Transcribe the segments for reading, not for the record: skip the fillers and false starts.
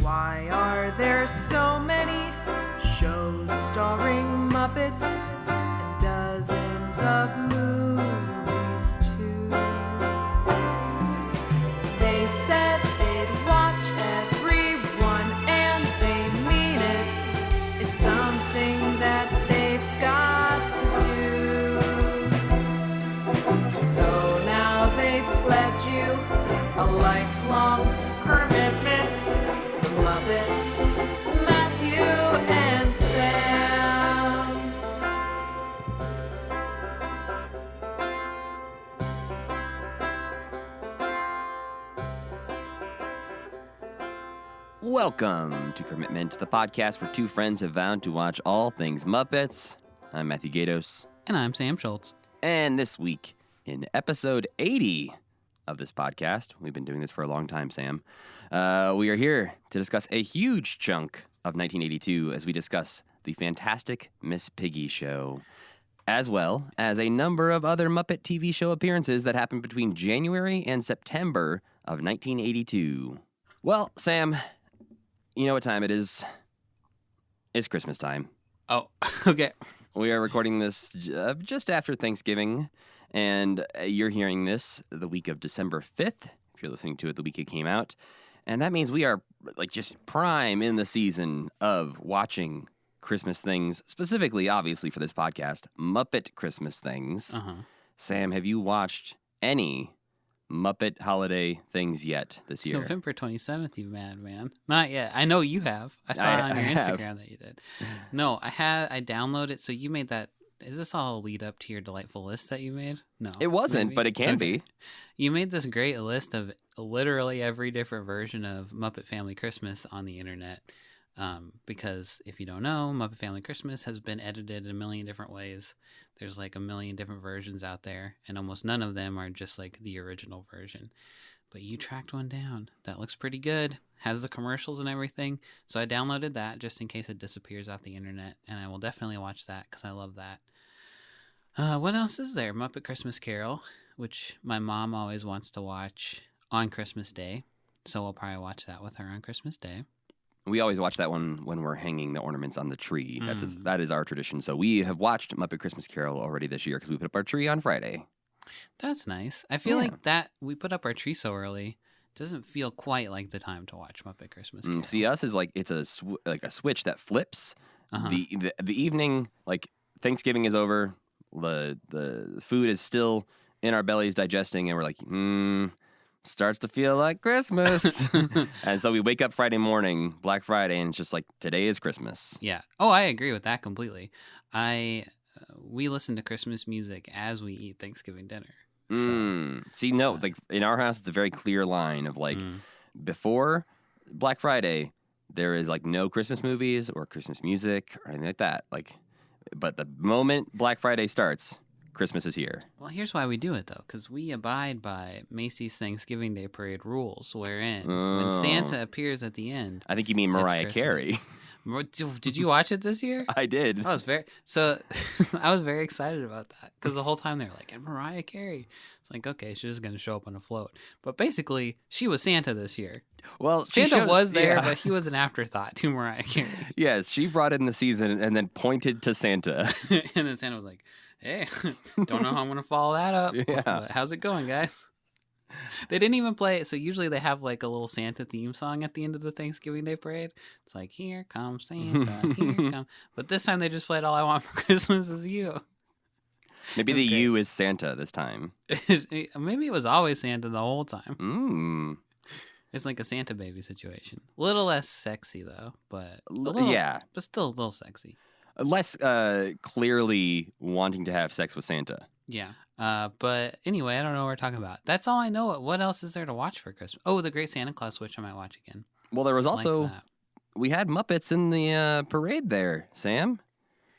Why are there so many shows starring Muppets and dozens of movies too? They said they'd watch everyone and they mean it. It's something that they've got to do. So now they pledge you a lifelong commitment. The Muppets, Matthew and Sam. Welcome to Commitment, the podcast where two friends have vowed to watch all things Muppets. I'm Matthew Gatos. And I'm Sam Schultz. And this week, in episode 80 of this podcast, we've been doing this for a long time, Sam, we are here to discuss a huge chunk of 1982 as we discuss the fantastic Miss Piggy show, as well as a number of other Muppet TV show appearances that happened between January and September of 1982. Well, Sam, you know what time it is. It's Christmas time. Oh, okay. We are recording this just after Thanksgiving, and you're hearing this the week of December 5th, if you're listening to it the week it came out. And that means we are like just prime in the season of watching Christmas things, specifically, obviously, for this podcast, Muppet Christmas things. Uh-huh. Sam, have you watched any Muppet holiday things yet this year? November 27th, you madman. Not yet. I know you have. I saw it on your Instagram that you did. No, I downloaded. So you made that. Is this all a lead up to your delightful list that you made? No. It wasn't, maybe? but it can be. You made this great list of literally every different version of Muppet Family Christmas on the internet. Because if you don't know, Muppet Family Christmas has been edited in a million different ways. There's like a million different versions out there, and almost none of them are just like the original version. But you tracked one down. That looks pretty good. Has the commercials and everything. So I downloaded that just in case it disappears off the internet, and I will definitely watch that because I love that. What else is there? Muppet Christmas Carol, which my mom always wants to watch on Christmas Day. So we'll probably watch that with her on Christmas Day. We always watch that one when we're hanging the ornaments on the tree. That is our tradition. So we have watched Muppet Christmas Carol already this year because we put up our tree on Friday. That's nice. I feel like that we put up our tree so early doesn't feel quite like the time to watch Muppet Christmas Carol. See, us is like it's a switch that flips. Uh-huh. The evening, like Thanksgiving is over, the food is still in our bellies digesting, and we're like, starts to feel like Christmas. And so we wake up Friday morning, Black Friday, and it's just like, today is Christmas. Yeah. Oh, I agree with that completely. We listen to Christmas music as we eat Thanksgiving dinner. So, See, no, like in our house, it's a very clear line of like, before Black Friday, there is like no Christmas movies or Christmas music or anything like that. Like, but the moment Black Friday starts, Christmas is here. Well, here's why we do it, though, because we abide by Macy's Thanksgiving Day Parade rules, wherein when Santa appears at the end... I think you mean Mariah Carey. Did you watch it this year? I did. I was very excited about that, because the whole time they were like, and Mariah Carey. It's like, okay, she's just going to show up on a float. But basically, she was Santa this year. Well, Santa was there, but he was an afterthought to Mariah Carey. Yes, she brought in the season and then pointed to Santa. And then Santa was like, hey, don't know how I'm going to follow that up. Yeah. But how's it going, guys? They didn't even play. So usually they have like a little Santa theme song at the end of the Thanksgiving Day Parade. It's like, here comes Santa, here comes. But this time they just played All I Want for Christmas Is You. Maybe the you is Santa this time. Maybe it was always Santa the whole time. It's like a Santa baby situation. A little less sexy though, but but still a little sexy. Less clearly wanting to have sex with Santa. Yeah. But anyway, I don't know what we're talking about. That's all I know. What else is there to watch for Christmas? Oh, The Great Santa Claus, which I might watch again. Well, there was also, we had Muppets in the parade there, Sam.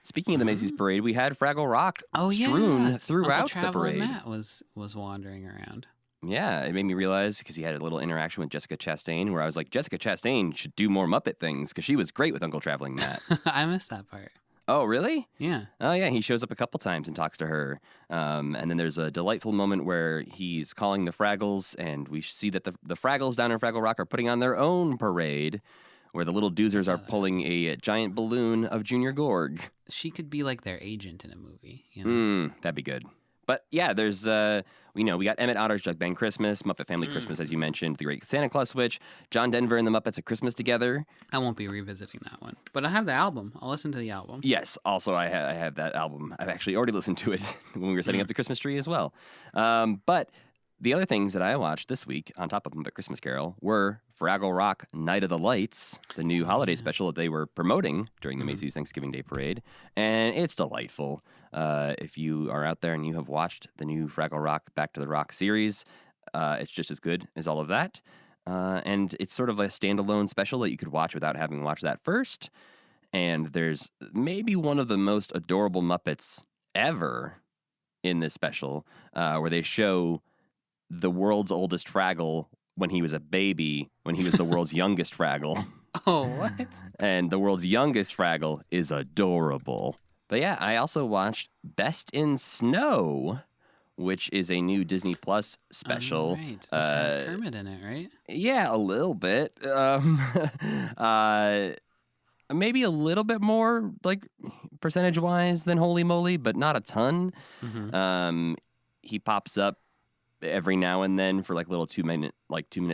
Speaking of the Macy's parade, we had Fraggle Rock strewn throughout the parade. Matt was wandering around. Yeah, it made me realize, because he had a little interaction with Jessica Chastain, where I was like, Jessica Chastain should do more Muppet things, because she was great with Uncle Traveling Matt. I missed that part. Oh, really? Yeah. Oh, yeah. He shows up a couple times and talks to her. And then there's a delightful moment where he's calling the Fraggles, and we see that the Fraggles down in Fraggle Rock are putting on their own parade, where the little doozers are pulling a giant balloon of Junior Gorg. She could be like their agent in a movie. You know? That'd be good. But yeah, there's, we got Emmett Otter's Jug Band Christmas, Muppet Family Christmas, as you mentioned, The Great Santa Claus Switch, John Denver and the Muppets at Christmas Together. I won't be revisiting that one. But I have the album. I'll listen to the album. Yes, also I have that album. I've actually already listened to it when we were setting up the Christmas tree as well. But the other things that I watched this week, on top of Muppet Christmas Carol, were Fraggle Rock Night of the Lights, the new holiday special that they were promoting during the Macy's Thanksgiving Day Parade. And it's delightful. If you are out there and you have watched the new Fraggle Rock Back to the Rock series, it's just as good as all of that. And it's sort of a standalone special that you could watch without having watched that first. And there's maybe one of the most adorable Muppets ever in this special, where they show the world's oldest Fraggle when he was a baby, when he was the world's youngest Fraggle. Oh, what? And the world's youngest Fraggle is adorable. But yeah, I also watched Best in Snow, which is a new Disney Plus special. Right. This had Kermit in it, right? Yeah, a little bit. Maybe a little bit more, like, percentage-wise than Holy Moly, but not a ton. He pops up every now and then for like little 2-minute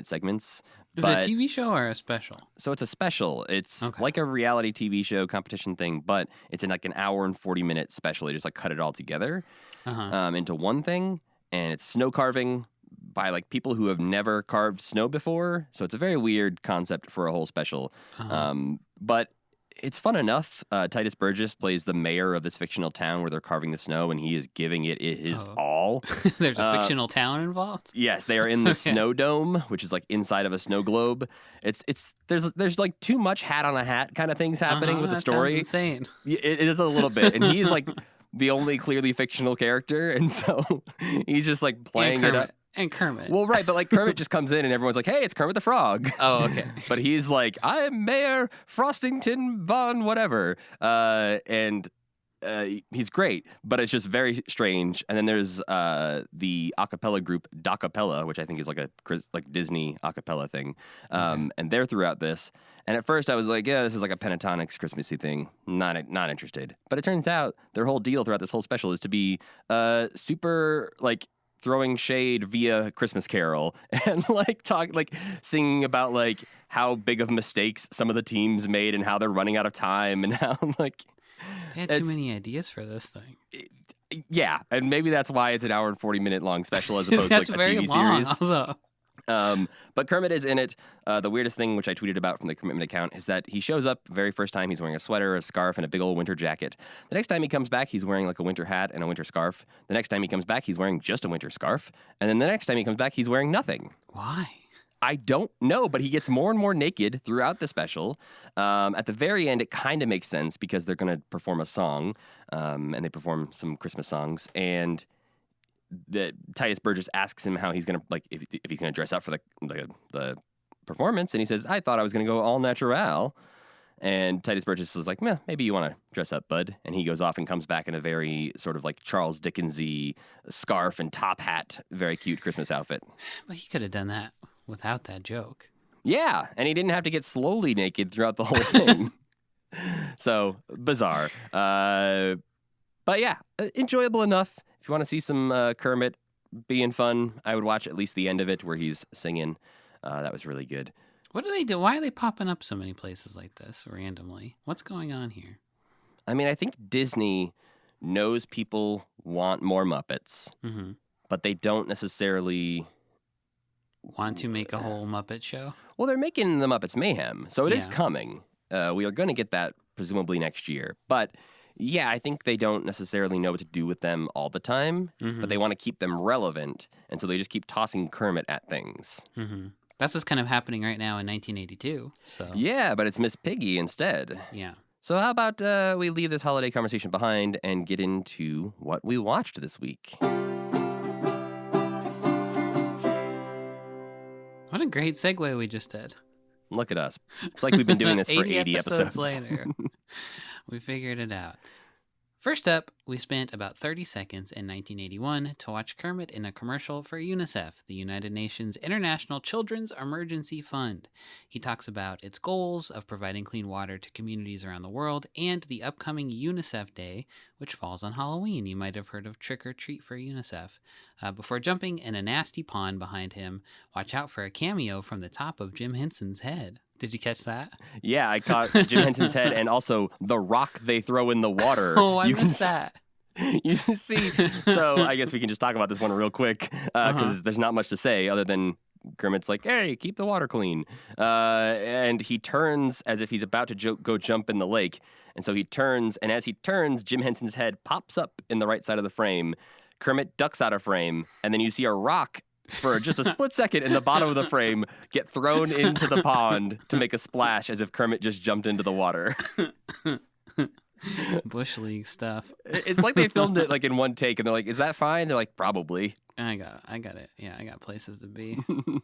segments. Is it a TV show or a special? So it's a special. It's like a reality TV show competition thing, but it's in like an hour and 40-minute special. They just like cut it all together into one thing, and it's snow carving by like people who have never carved snow before. So it's a very weird concept for a whole special. But it's fun enough. Titus Burgess plays the mayor of this fictional town where they're carving the snow, and he is giving it his all. There's a fictional town involved? Yes, they are in the snow dome, which is like inside of a snow globe. There's like too much hat on a hat kind of things happening with the story. Sounds insane. It is a little bit, and he's like the only clearly fictional character, and so he's just like playing it up. And Kermit. Well, right, but like Kermit just comes in and everyone's like, hey, it's Kermit the Frog. Oh, okay. But he's like, I'm Mayor Frostington Von whatever. And he's great, but it's just very strange. And then there's the a cappella group Docapella, which I think is like a Disney a cappella thing. And they're throughout this. And at first I was like, yeah, this is like a Pentatonics Christmassy thing. Not interested. But it turns out their whole deal throughout this whole special is to be super like throwing shade via Christmas Carol and singing about like how big of mistakes some of the teams made and how they're running out of time and how like they had too many ideas for this thing. Yeah, and maybe that's why it's an hour and 40-minute long special as opposed to like a very TV long, series. Also. But Kermit is in it. The weirdest thing, which I tweeted about from the Kermit account, is that he shows up very first time. He's wearing a sweater, a scarf, and a big old winter jacket. The next time he comes back, he's wearing like a winter hat and a winter scarf. The next time he comes back, he's wearing just a winter scarf. And then the next time he comes back, he's wearing nothing. Why? I don't know, but he gets more and more naked throughout the special. At the very end, it kind of makes sense because they're going to perform a song, and they perform some Christmas songs, and Titus Burgess asks him how he's gonna if he's gonna dress up for the performance, and he says, "I thought I was gonna go all natural." And Titus Burgess is like, maybe you want to dress up, bud. And he goes off and comes back in a very sort of like Charles Dickens-y scarf and top hat, very cute Christmas outfit. But he could have done that without that joke. Yeah, and he didn't have to get slowly naked throughout the whole thing. So bizarre, but yeah, enjoyable enough. If you want to see some Kermit being fun, I would watch at least the end of it where he's singing. That was really good. What do they do? Why are they popping up so many places like this randomly? What's going on here? I mean, I think Disney knows people want more Muppets, but they don't necessarily want to make a whole Muppet show. Well, they're making the Muppets Mayhem, so it is coming. We are going to get that presumably next year, but yeah, I think they don't necessarily know what to do with them all the time, but they want to keep them relevant, and so they just keep tossing Kermit at things. That's what's kind of happening right now in 1982. So yeah, but it's Miss Piggy instead. Yeah. So how about we leave this holiday conversation behind and get into what we watched this week? What a great segue we just did. Look at us. It's like we've been doing this for 80 episodes later. We figured it out. First up, we spent about 30 seconds in 1981 to watch Kermit in a commercial for UNICEF, the United Nations International Children's Emergency Fund. He talks about its goals of providing clean water to communities around the world and the upcoming UNICEF Day, which falls on Halloween. You might have heard of Trick or Treat for UNICEF. Before jumping in a nasty pond behind him, watch out for a cameo from the top of Jim Henson's head. Did you catch that? Yeah, I caught Jim Henson's head and also the rock they throw in the water. Oh, I missed that. You see, so I guess we can just talk about this one real quick because there's not much to say other than Kermit's like, hey, keep the water clean. And he turns as if he's about to go jump in the lake. And so he turns, and as he turns, Jim Henson's head pops up in the right side of the frame. Kermit ducks out of frame, and then you see a rock for just a split second in the bottom of the frame get thrown into the pond to make a splash as if Kermit just jumped into the water. Bush League stuff. It's like they filmed it like in one take and they're like, is that fine? They're like, probably. I got it. Yeah, I got places to be.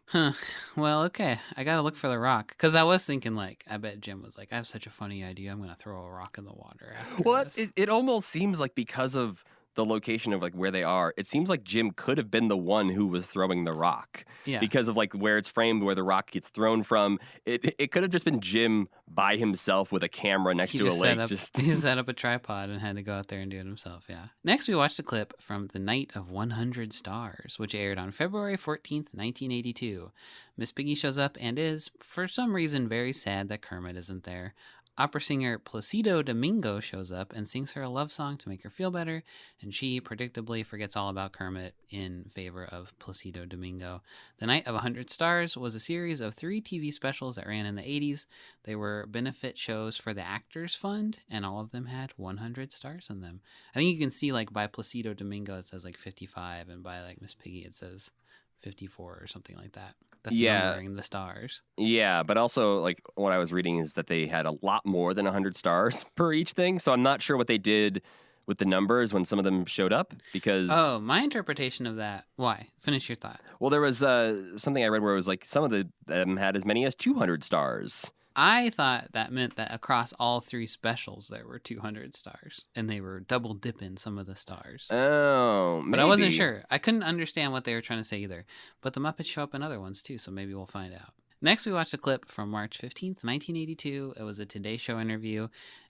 Huh. Well, okay. I got to look for the rock. Because I was thinking, like, I bet Jim was like, I have such a funny idea. I'm going to throw a rock in the water after Well, this. it almost seems like because of the location of like where they are, it seems like Jim could have been the one who was throwing the rock. Yeah. Because of like where it's framed, where the rock gets thrown from. It could have just been Jim by himself with a camera next to a lake. He set up a tripod and had to go out there and do it himself, yeah. Next, we watched a clip from The Night of 100 Stars, which aired on February 14th, 1982. Miss Piggy shows up and is, for some reason, very sad that Kermit isn't there. Opera singer Placido Domingo shows up and sings her a love song to make her feel better, and she predictably forgets all about Kermit in favor of Placido Domingo. The Night of 100 Stars was a series of 3 TV specials that ran in the 80s. They were benefit shows for the Actors Fund, and all of them had 100 stars in them. I think you can see, like, by Placido Domingo it says, like, 55, and by, like, Miss Piggy it says 54 or something like that. That's numbering the stars. Yeah, but also, like, what I was reading is that they had a lot more than 100 stars per each thing, so I'm not sure what they did with the numbers when some of them showed up, because... Oh, my interpretation of that... Why? Finish your thought. Well, there was something I read where it was like some of them had as many as 200 stars. I thought that meant that across all 3 specials there were 200 stars, and they were double dipping some of the stars. Oh, maybe. But I wasn't sure. I couldn't understand what they were trying to say either. But the Muppets show up in other ones too, so maybe we'll find out. Next, we watched a clip from March 15th, 1982. It was a Today Show interview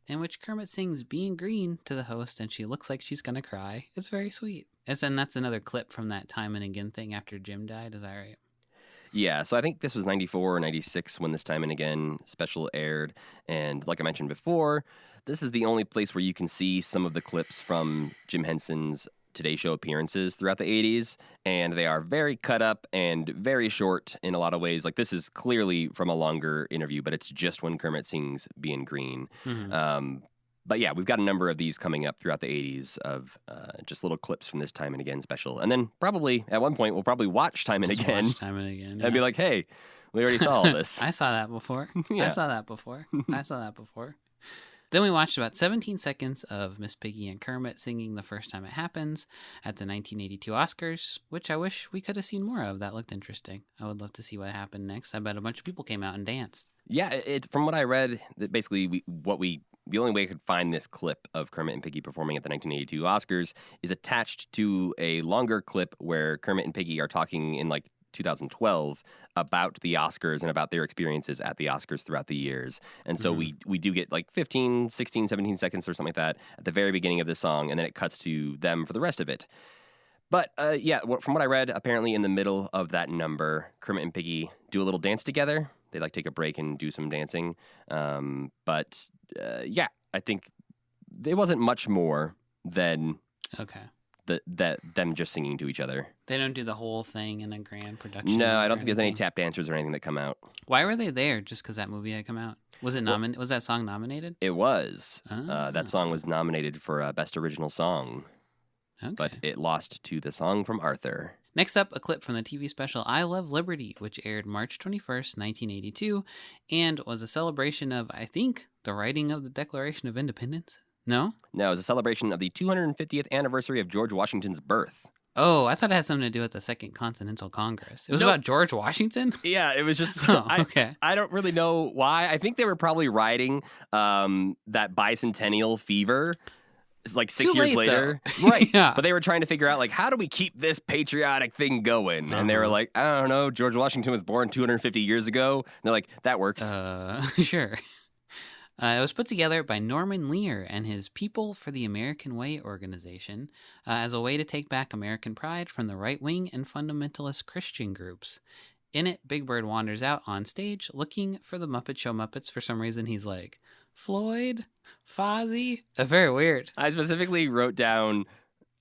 in which Kermit sings Being Green to the host, and she looks like she's going to cry. It's very sweet. And that's another clip from that Time and Again thing after Jim died. Is that right? Yeah, so I think this was 94 or 96 when this Time and Again special aired. And like I mentioned before, this is the only place where you can see some of the clips from Jim Henson's Today Show appearances throughout the 80s. And they are very cut up and very short in a lot of ways. Like, this is clearly from a longer interview, but it's just when Kermit sings Being Green. Mm-hmm. But yeah, we've got a number of these coming up throughout the 80s of just little clips from this Time and Again special. And then probably at one point we'll probably watch Time and Again. Watch Time and Again. Yeah. And be like, hey, we already saw all this. I saw that before. Yeah. I saw that before. Then we watched about 17 seconds of Miss Piggy and Kermit singing The First Time It Happens at the 1982 Oscars, which I wish we could have seen more of. That looked interesting. I would love to see what happened next. I bet a bunch of people came out and danced. Yeah, from what I read, that basically the only way I could find this clip of Kermit and Piggy performing at the 1982 Oscars is attached to a longer clip where Kermit and Piggy are talking in like 2012 about the Oscars and about their experiences at the Oscars throughout the years. And so we do get like 15, 16, 17 seconds or something like that at the very beginning of the song, and then it cuts to them for the rest of it. But yeah, from what I read, apparently in the middle of that number, Kermit and Piggy do a little dance together. They like take a break and do some dancing. But yeah, I think it wasn't much more than them just singing to each other. They don't do the whole thing in a grand production. No, I don't think there's any tap dancers or anything that come out. Why were they there? Just because that movie had come out? Was it Was that song nominated? It was. Oh. That song was nominated for Best Original Song. Okay. But it lost to the song from Arthur. Next up, a clip from the TV special I Love Liberty, which aired March 21st, 1982, and was a celebration of, I think, the writing of the Declaration of Independence. No? No, it was a celebration of the 250th anniversary of George Washington's birth. Oh, I thought it had something to do with the Second Continental Congress. It was about George Washington? Yeah, it was just... okay. I don't really know why. I think they were probably riding that bicentennial fever It's like 6 Too years late, later. though. Right. Yeah. But they were trying to figure out, like, how do we keep this patriotic thing going? And they were Uh-huh. like, I don't know, George Washington was born 250 years ago. And they're like, that works. Sure. It was put together by Norman Lear and his People for the American Way organization as a way to take back American pride from the right-wing and fundamentalist Christian groups. In it, Big Bird wanders out on stage looking for the Muppet Show Muppets. For some reason, he's like, Floyd? Fozzie? Very weird. I specifically wrote down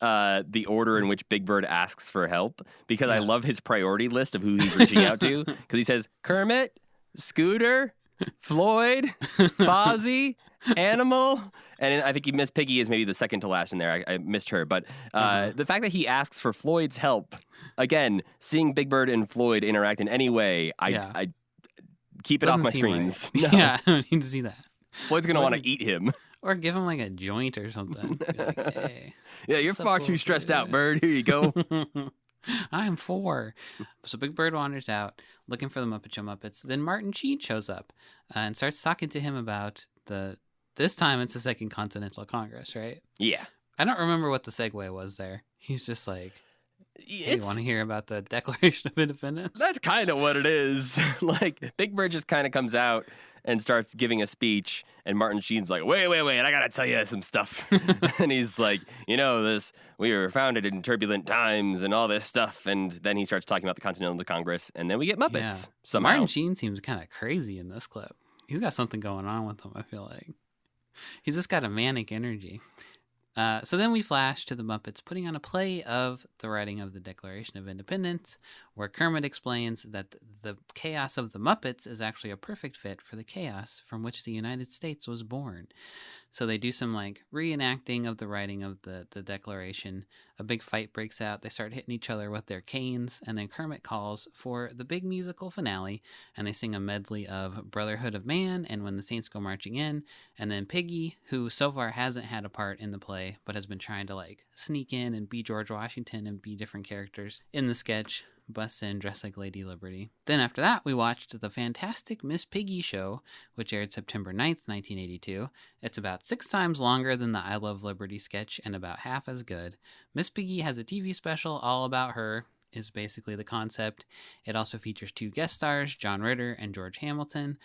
the order in which Big Bird asks for help because I Yeah. love his priority list of who he's reaching out to. Because he says, Kermit, Scooter, Floyd, Fozzie, Animal, and I think he missed Piggy is maybe the second to last in there. I missed her. But the fact that he asks for Floyd's help, again, seeing Big Bird and Floyd interact in any way, I keep it off Doesn't my seem screens. right. No. Yeah, I don't need to see that. Floyd's going to want to eat him. Or give him like a joint or something. Be like, hey, Yeah, you're What's up, far too Floyd? stressed out, Bird. Here you go. I'm 4. So Big Bird wanders out looking for the Muppet Show Muppets. Then Martin Sheen shows up and starts talking to him about this time it's the Second Continental Congress, right? Yeah. I don't remember what the segue was there. He's just like, hey, you It's- want to hear about the Declaration of Independence? That's kind of what it is. Like, Big Bird just kind of comes out and starts giving a speech, and Martin Sheen's like, wait, I gotta tell you some stuff. And he's like, we were founded in turbulent times and all this stuff. And then he starts talking about the Continental Congress, and then we get Muppets Yeah. somehow. Martin Sheen seems kind of crazy in this clip. He's got something going on with him, I feel like. He's just got a manic energy. So then we flash to the Muppets putting on a play of the writing of the Declaration of Independence, where Kermit explains that the chaos of the Muppets is actually a perfect fit for the chaos from which the United States was born. So they do some like reenacting of the writing of the Declaration. A big fight breaks out. They start hitting each other with their canes, and then Kermit calls for the big musical finale, and they sing a medley of Brotherhood of Man and When the Saints Go Marching In. And then Piggy, who so far hasn't had a part in the play, but has been trying to like sneak in and be George Washington and be different characters in the sketch, busts in dressed like Lady Liberty. Then after that, we watched the Fantastic Miss Piggy Show, which aired September 9th, 1982. It's about 6 times longer than the I Love Liberty sketch and about half as good. Miss Piggy has a TV special all about her, is basically the concept. It also features 2 guest stars, John Ritter and George Hamilton.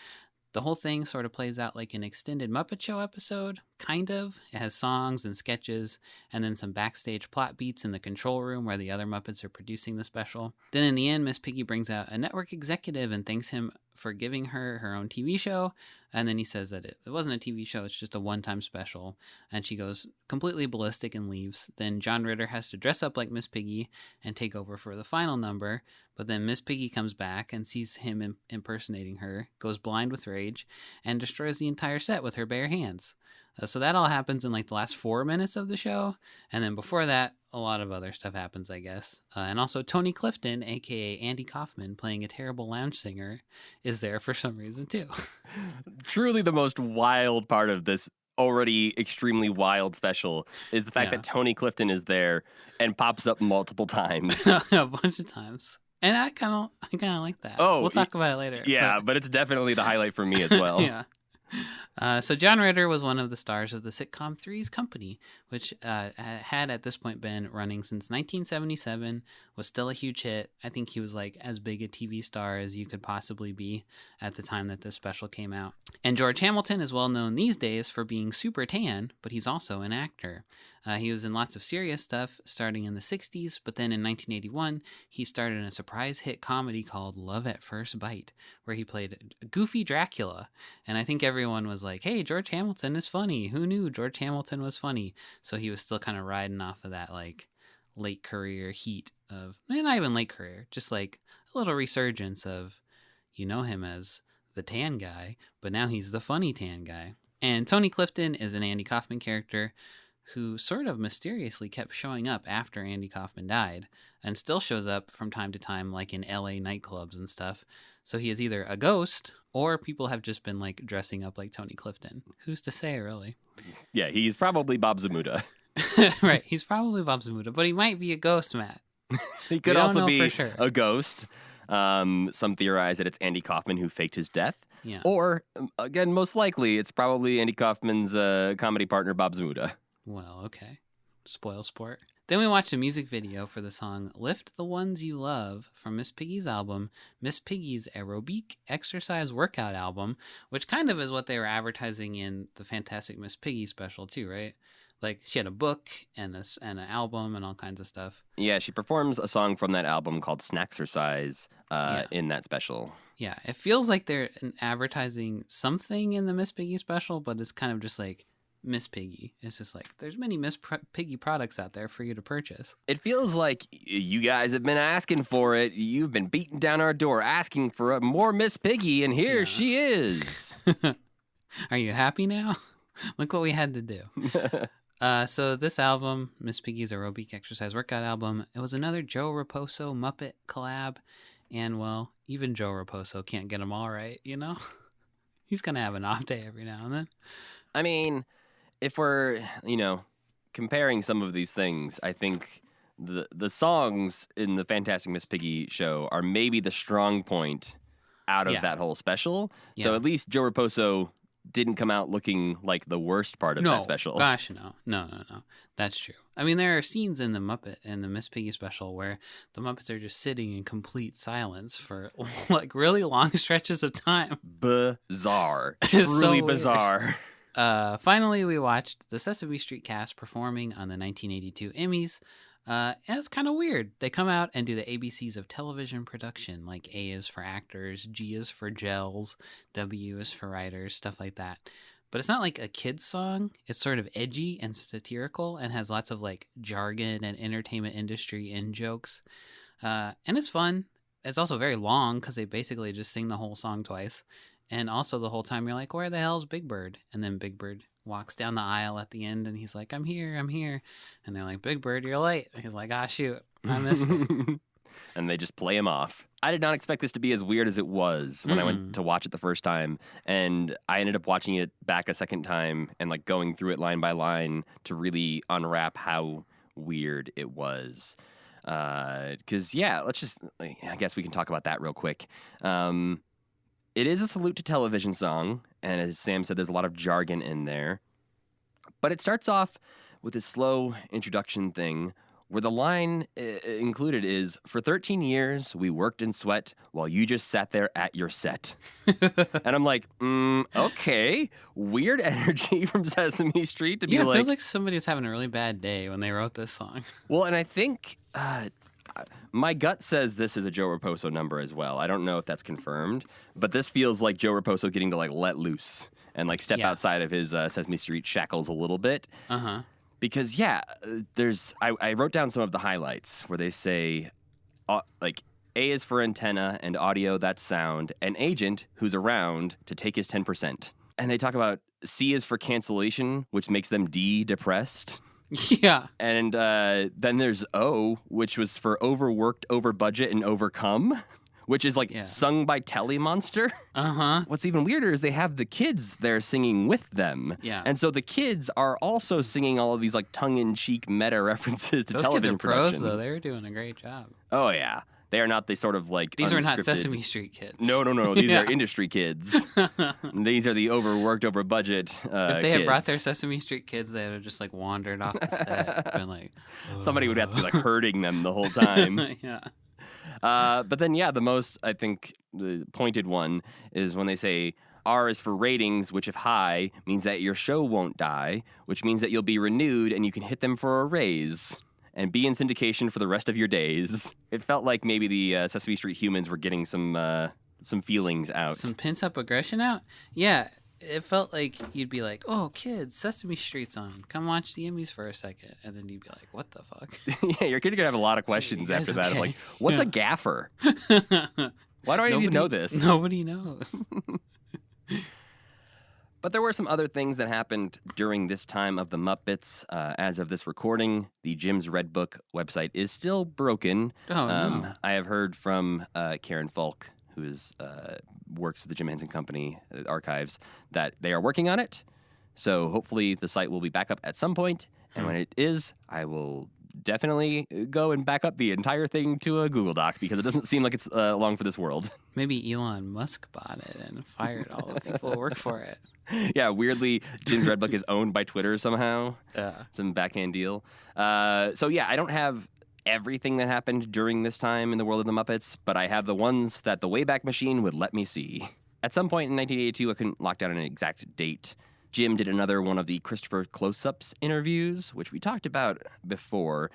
The whole thing sort of plays out like an extended Muppet Show episode, kind of. It has songs and sketches, and then some backstage plot beats in the control room where the other Muppets are producing the special. Then in the end, Miss Piggy brings out a network executive and thanks him for giving her her own TV show, and then he says that it wasn't a TV show, it's just a one-time special, and she goes completely ballistic and leaves. Then John Ritter has to dress up like Miss Piggy and take over for the final number, but then Miss Piggy comes back and sees him impersonating her, goes blind with rage, and destroys the entire set with her bare hands. So that all happens in like the last 4 minutes of the show, and then before that, a lot of other stuff happens, I guess. And also Tony Clifton, aka Andy Kaufman, playing a terrible lounge singer, is there for some reason too. Truly the most wild part of this already extremely wild special is the fact that Tony Clifton is there and pops up multiple times. A bunch of times. And I kind of like that. Oh, we'll talk about it later. Yeah, but it's definitely the highlight for me as well. Yeah. So John Ritter was one of the stars of the sitcom Three's Company, which had at this point been running since 1977, was still a huge hit. I think he was like as big a TV star as you could possibly be at the time that this special came out. And George Hamilton is well known these days for being super tan, but he's also an actor. He was in lots of serious stuff starting in the 60s, but then in 1981, he started in a surprise hit comedy called Love at First Bite, where he played Goofy Dracula. And I think everyone was like, hey, George Hamilton is funny. Who knew George Hamilton was funny? So he was still kind of riding off of that like late career heat of, not even late career, just like a little resurgence of, you know him as the tan guy, but now he's the funny tan guy. And Tony Clifton is an Andy Kaufman character who sort of mysteriously kept showing up after Andy Kaufman died, and still shows up from time to time, like in LA nightclubs and stuff. So he is either a ghost, or people have just been like dressing up like Tony Clifton. Who's to say, really? Yeah, he's probably Bob Zamuda. Right, he's probably Bob Zamuda, but he might be a ghost, Matt. He could don't also know be for sure. a ghost. Some theorize that it's Andy Kaufman who faked his death. Yeah. Or, again, most likely, it's probably Andy Kaufman's comedy partner, Bob Zamuda. Well, okay. Spoil sport. Then we watched a music video for the song Lift the Ones You Love from Miss Piggy's album, Miss Piggy's Aerobic Exercise Workout album, which kind of is what they were advertising in the Fantastic Miss Piggy special too, right? Like she had a book and an album and all kinds of stuff. Yeah, she performs a song from that album called Snacksercise Yeah. in that special. Yeah, it feels like they're advertising something in the Miss Piggy special, but it's kind of just like Miss Piggy. It's just like there's many Piggy products out there for you to purchase. It feels like you guys have been asking for it. You've been beating down our door asking for more Miss Piggy, and here she is. Are you happy now? Look what we had to do. So this album, Miss Piggy's Aerobic Exercise Workout album, it was another Joe Raposo Muppet collab. And, well, even Joe Raposo can't get them all right, you know? He's going to have an off day every now and then. I mean, if we're, comparing some of these things, I think the songs in the Fantastic Miss Piggy show are maybe the strong point out of that whole special. Yeah. So at least Joe Raposo didn't come out looking like the worst part of that special. Gosh, no. That's true. I mean, there are scenes in the Miss Piggy special where the Muppets are just sitting in complete silence for like really long stretches of time. Bizarre. It's so Truly weird. bizarre. Finally, we watched the Sesame Street cast performing on the 1982 Emmys. And it's kind of weird. They come out and do the ABCs of television production, like A is for actors, G is for gels, W is for writers, stuff like that. But it's not like a kid's song. It's sort of edgy and satirical and has lots of like jargon and entertainment industry in jokes. And it's fun. It's also very long because they basically just sing the whole song twice. And also the whole time you're like, where the hell's Big Bird? And then Big Bird walks down the aisle at the end and he's like, I'm here. And they're like, Big Bird, you're late. And he's like, ah, shoot, I missed it. And they just play him off. I did not expect this to be as weird as it was when I went to watch it the first time. And I ended up watching it back a second time and like going through it line by line to really unwrap how weird it was. Because, I guess we can talk about that real quick. It is a salute to television song, and as Sam said, there's a lot of jargon in there. But it starts off with this slow introduction thing where the line included is, for 13 years, we worked in sweat while you just sat there at your set. And I'm like, okay, weird energy from Sesame Street to be It like... feels like somebody was having a really bad day when they wrote this song. Well, and I think... my gut says this is a Joe Raposo number as well. I don't know if that's confirmed, but this feels like Joe Raposo getting to like let loose and like step outside of his Sesame Street shackles a little bit. Uh-huh. Because I wrote down some of the highlights where they say like A is for antenna and audio, that's sound, an agent who's around to take his 10%. And they talk about C is for cancellation, which makes them depressed. Yeah. And then there's O, which was for overworked, over budget, and overcome, which is like sung by Telly Monster. Uh-huh. What's even weirder is they have the kids there singing with them. Yeah. And so the kids are also singing all of these like tongue-in-cheek meta references to Those television kids are pros, production. though. They were doing a great job. Oh, yeah. They are not the sort of like These are not unscripted- Sesame Street kids. No. These are industry kids. These are the overworked, over budget If they had kids. brought their Sesame Street kids, they would have just like wandered off the set. Been like, Somebody would have to be like herding them the whole time. Yeah. But then, the most, I think, the pointed one is when they say R is for ratings, which if high means that your show won't die, which means that you'll be renewed and you can hit them for a raise and be in syndication for the rest of your days. It felt like maybe the Sesame Street humans were getting some feelings out. Some pent-up aggression out? Yeah. It felt like you'd be like, oh, kids, Sesame Street's on. Come watch the Emmys for a second. And then you'd be like, what the fuck? Yeah, your kids are going to have a lot of questions You guys after that. okay? Like, what's a gaffer? Why do I need to know this? Nobody knows. But there were some other things that happened during this time of the Muppets. As of this recording, the Jim's Red Book website is still broken. Oh, no. I have heard from Karen Falk, who works with the Jim Henson Company archives, that they are working on it. So hopefully the site will be back up at some point. And when it is, I will definitely go and back up the entire thing to a Google Doc because it doesn't seem like it's long for this world. Maybe Elon Musk bought it and fired all the people who work for it. Yeah, weirdly, Jim's Red Book is owned by Twitter somehow. Some backhand deal. So yeah, I don't have everything that happened during this time in the world of the Muppets, but I have the ones that the Wayback Machine would let me see. At some point in 1982, I couldn't lock down an exact date. Jim did another one of the Christopher Close-Ups interviews, which we talked about before.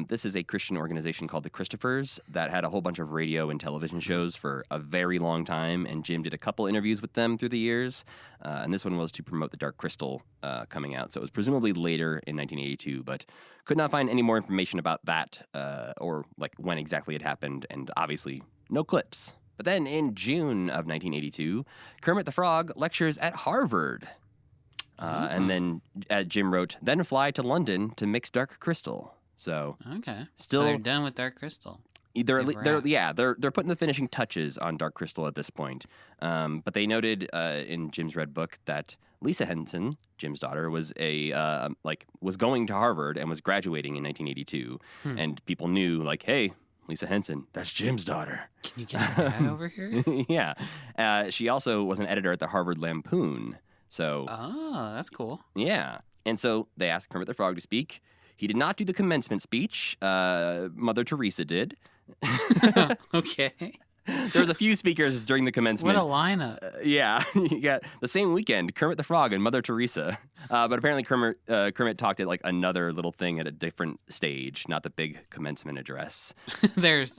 This is a Christian organization called the Christophers that had a whole bunch of radio and television shows for a very long time, and Jim did a couple interviews with them through the years. And this one was to promote the Dark Crystal coming out. So it was presumably later in 1982, but could not find any more information about that or like when exactly it happened, and obviously no clips. But then in June of 1982, Kermit the Frog lectures at Harvard. And then Jim wrote, then fly to London to mix Dark Crystal. So Okay. still So they're done with Dark Crystal. they're putting the finishing touches on Dark Crystal at this point. But they noted in Jim's Red Book that Lisa Henson, Jim's daughter, was was going to Harvard and was graduating in 1982, and people knew like, hey, Lisa Henson, that's Jim's daughter. Can you get your dad over here? Yeah. She also was an editor at the Harvard Lampoon. So, Oh, that's cool. yeah. And so they asked Kermit the Frog to speak. He did not do the commencement speech. Mother Teresa did. Okay. There was a few speakers during the commencement. What a lineup. Yeah. You got the same weekend, Kermit the Frog and Mother Teresa. But apparently Kermit talked at like another little thing at a different stage, not the big commencement address. There's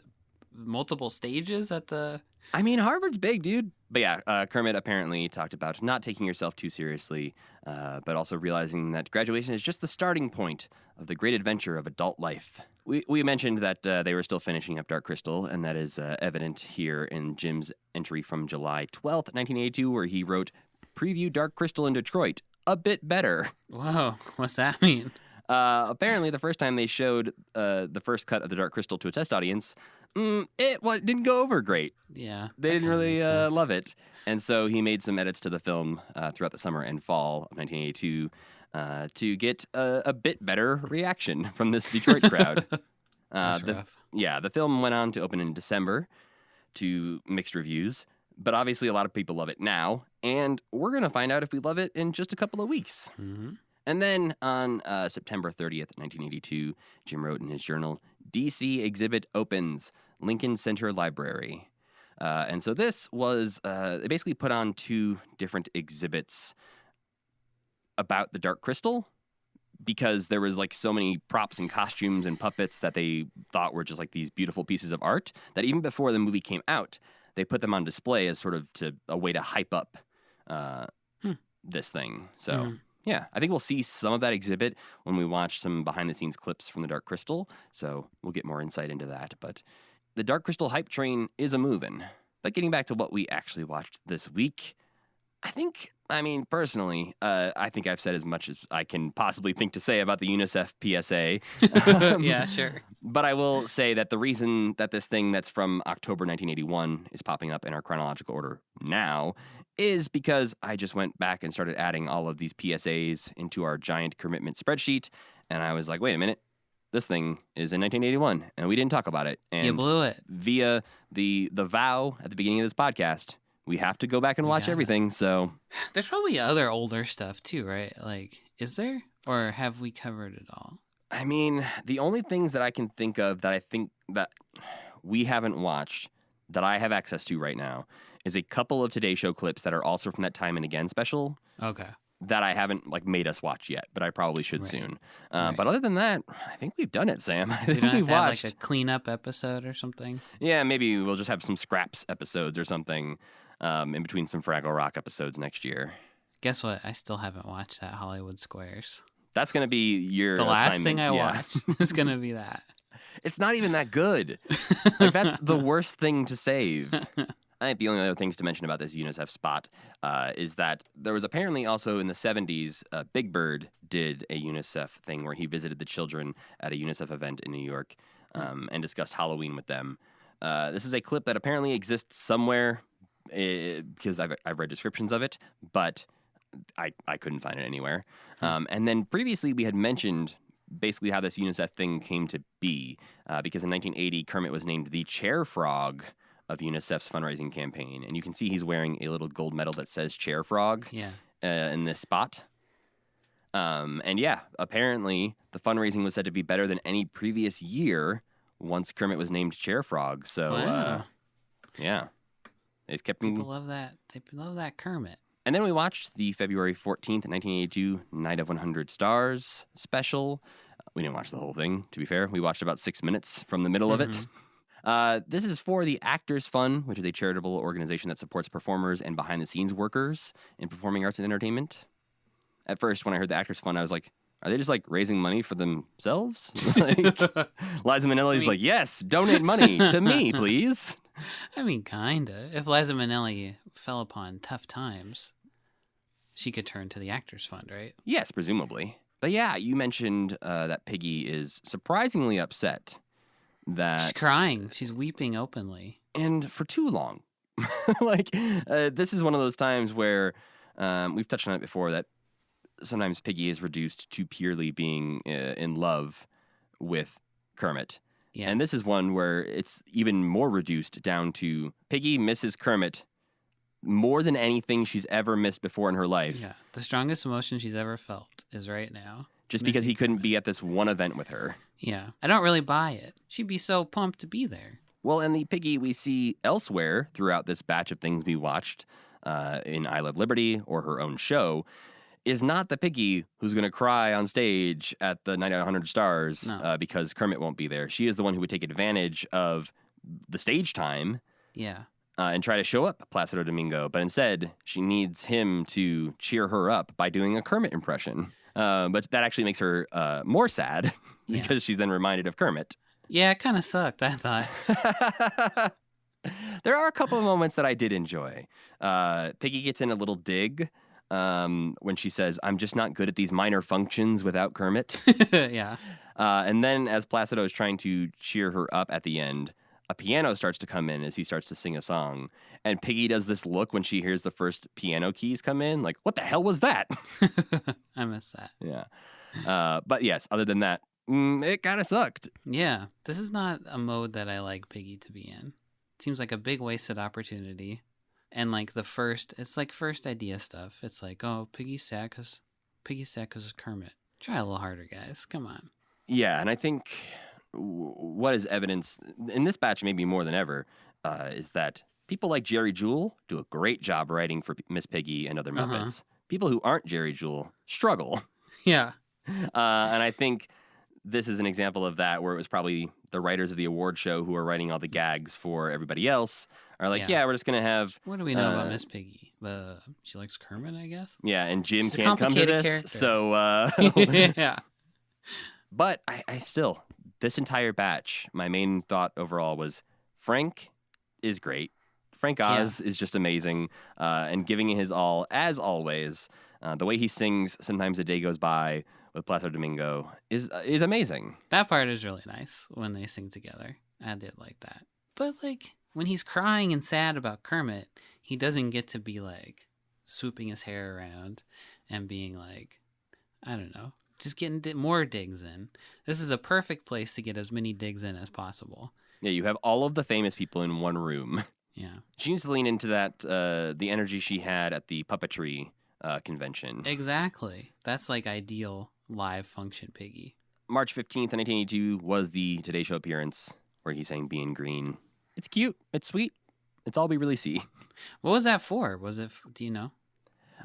multiple stages at the... I mean, Harvard's big, dude. But yeah, Kermit apparently talked about not taking yourself too seriously, but also realizing that graduation is just the starting point of the great adventure of adult life. We mentioned that they were still finishing up Dark Crystal, and that is evident here in Jim's entry from July 12th, 1982, where he wrote, preview Dark Crystal in Detroit, a bit better. Whoa, what's that mean? Apparently, the first time they showed the first cut of the Dark Crystal to a test audience, it didn't go over great. Yeah. They didn't really love it. And so he made some edits to the film throughout the summer and fall of 1982 to get a bit better reaction from this Detroit crowd. That's rough. Yeah, the film went on to open in December to mixed reviews. But obviously, a lot of people love it now. And we're going to find out if we love it in just a couple of weeks. Mm-hmm. And then on September 30th, 1982, Jim wrote in his journal, DC exhibit opens, Lincoln Center Library. And so this was, they basically put on two different exhibits about the Dark Crystal because there was like so many props and costumes and puppets that they thought were just like these beautiful pieces of art that even before the movie came out, they put them on display as sort of a way to hype up this thing. So... Yeah, I think we'll see some of that exhibit when we watch some behind-the-scenes clips from the Dark Crystal, so we'll get more insight into that. But the Dark Crystal hype train is a-movin'. But getting back to what we actually watched this week, personally, I think I've said as much as I can possibly think to say about the UNICEF PSA. Yeah, sure. But I will say that the reason that this thing that's from October 1981 is popping up in our chronological order now is because I just went back and started adding all of these PSAs into our giant commitment spreadsheet, and I was like, wait a minute, this thing is in 1981, and we didn't talk about it. And you blew it. Via the vow at the beginning of this podcast, we have to go back and watch everything, so... There's probably other older stuff, too, right? Like, is there? Or have we covered it all? I mean, the only things that I can think of that I think that we haven't watched that I have access to right now is a couple of Today Show clips that are also from that Time and Again special. Okay. That I haven't made us watch yet, but I probably should soon. Right. But other than that, I think we've done it, Sam. I We think don't have we've to have watched. like a cleanup episode or something. Yeah, maybe we'll just have some scraps episodes or something in between some Fraggle Rock episodes next year. Guess what? I still haven't watched that Hollywood Squares. That's going to be your The last thing assignment, I yeah. watched is going to be that. It's not even that good. That's the worst thing to save. I think the only other things to mention about this UNICEF spot is that there was apparently also in the 70s, Big Bird did a UNICEF thing where he visited the children at a UNICEF event in New York and discussed Halloween with them. This is a clip that apparently exists somewhere because I've read descriptions of it, but I couldn't find it anywhere. And then previously we had mentioned basically how this UNICEF thing came to be. Because in 1980, Kermit was named the chair frog of UNICEF's fundraising campaign. And you can see he's wearing a little gold medal that says chair frog in this spot. And yeah, apparently the fundraising was said to be better than any previous year once Kermit was named chair frog. So, Wow. yeah. It's kept me... People love that. They love that Kermit. And then we watched the February 14th, 1982 Night of 100 Stars special. We didn't watch the whole thing, to be fair. We watched about 6 minutes from the middle of it. This is for the Actors Fund, which is a charitable organization that supports performers and behind-the-scenes workers in performing arts and entertainment. At first, when I heard the Actors Fund, I was like, are they just, like, raising money for themselves? Like, Liza Minnelli's like, yes, donate money to me, please. I mean, kinda. If Liza Minnelli fell upon tough times, she could turn to the Actors Fund, right? Yes, presumably. But yeah, you mentioned that Piggy is surprisingly upset that... She's crying. She's weeping openly. And for too long. This is one of those times where we've touched on it before, that sometimes Piggy is reduced to purely being in love with Kermit. Yeah. And this is one where it's even more reduced down to Piggy misses Kermit more than anything she's ever missed before in her life. Yeah. The strongest emotion she's ever felt is right now. Just because he couldn't Kermit. be at this one event with her. Yeah. I don't really buy it. She'd be so pumped to be there. Well, and the Piggy we see elsewhere throughout this batch of things we watched in I Love Liberty or her own show is not the Piggy who's going to cry on stage at the Night of 100 Stars because Kermit won't be there. She is the one who would take advantage of the stage time and try to show up Placido Domingo. But instead, she needs him to cheer her up by doing a Kermit impression. But that actually makes her more sad because she's then reminded of Kermit. Yeah, it kind of sucked, I thought. There are a couple of moments that I did enjoy. Piggy gets in a little dig when she says, I'm just not good at these minor functions without Kermit. Yeah. And then as Placido is trying to cheer her up at the end, a piano starts to come in as he starts to sing a song. And Piggy does this look when she hears the first piano keys come in, like, what the hell was that? I miss that. Yeah. But yes, other than that, it kind of sucked. Yeah. This is not a mode that I like Piggy to be in. It seems like a big wasted opportunity. And like it's like first idea stuff. It's like, oh, Piggy's sad because of Kermit. Try a little harder, guys. Come on. Yeah, and I think what is evidence in this batch, maybe more than ever, is that people like Jerry Jewell do a great job writing for Miss Piggy and other Muppets. People who aren't Jerry Jewell struggle. Yeah. And I think this is an example of that, where it was probably the writers of the award show who are writing all the gags for everybody else are like, yeah we're just going to have... What do we know about Miss Piggy? She likes Kermit, I guess? Yeah, and Jim She's a can't come to this, character. so... Yeah. But I still, this entire batch, my main thought overall was Frank is great. Frank Oz is just amazing and giving it his all, as always. The way he sings Sometimes a Day Goes By with Placido Domingo is amazing. That part is really nice when they sing together. I did like that. But like when he's crying and sad about Kermit, he doesn't get to be like swooping his hair around and being like, I don't know, just getting more digs in. This is a perfect place to get as many digs in as possible. Yeah, you have all of the famous people in one room. Yeah. She needs to lean into that, the energy she had at the puppetry convention. Exactly. That's like ideal live function Piggy. March 15th, 1982 was the Today Show appearance where he sang Being Green. It's cute. It's sweet. It's all we really see. What was that for? Was it, do you know?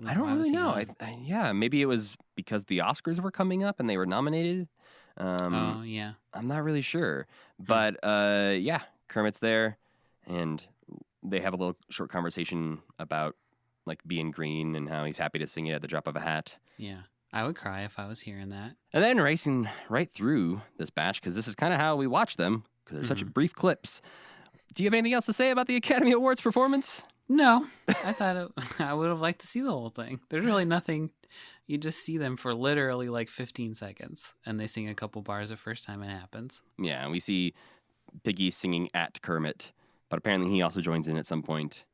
I don't really know. Yeah, maybe it was because the Oscars were coming up and they were nominated. Oh, yeah. I'm not really sure. But yeah, Kermit's there and they have a little short conversation about like being green and how he's happy to sing it at the drop of a hat. Yeah. I would cry if I was hearing that. And then racing right through this batch, because this is kind of how we watch them, because they're such brief clips. Do you have anything else to say about the Academy Awards performance? No. I thought I would have liked to see the whole thing. There's really nothing. You just see them for literally like 15 seconds, and they sing a couple bars the first time it happens. Yeah, and we see Piggy singing at Kermit, but apparently he also joins in at some point.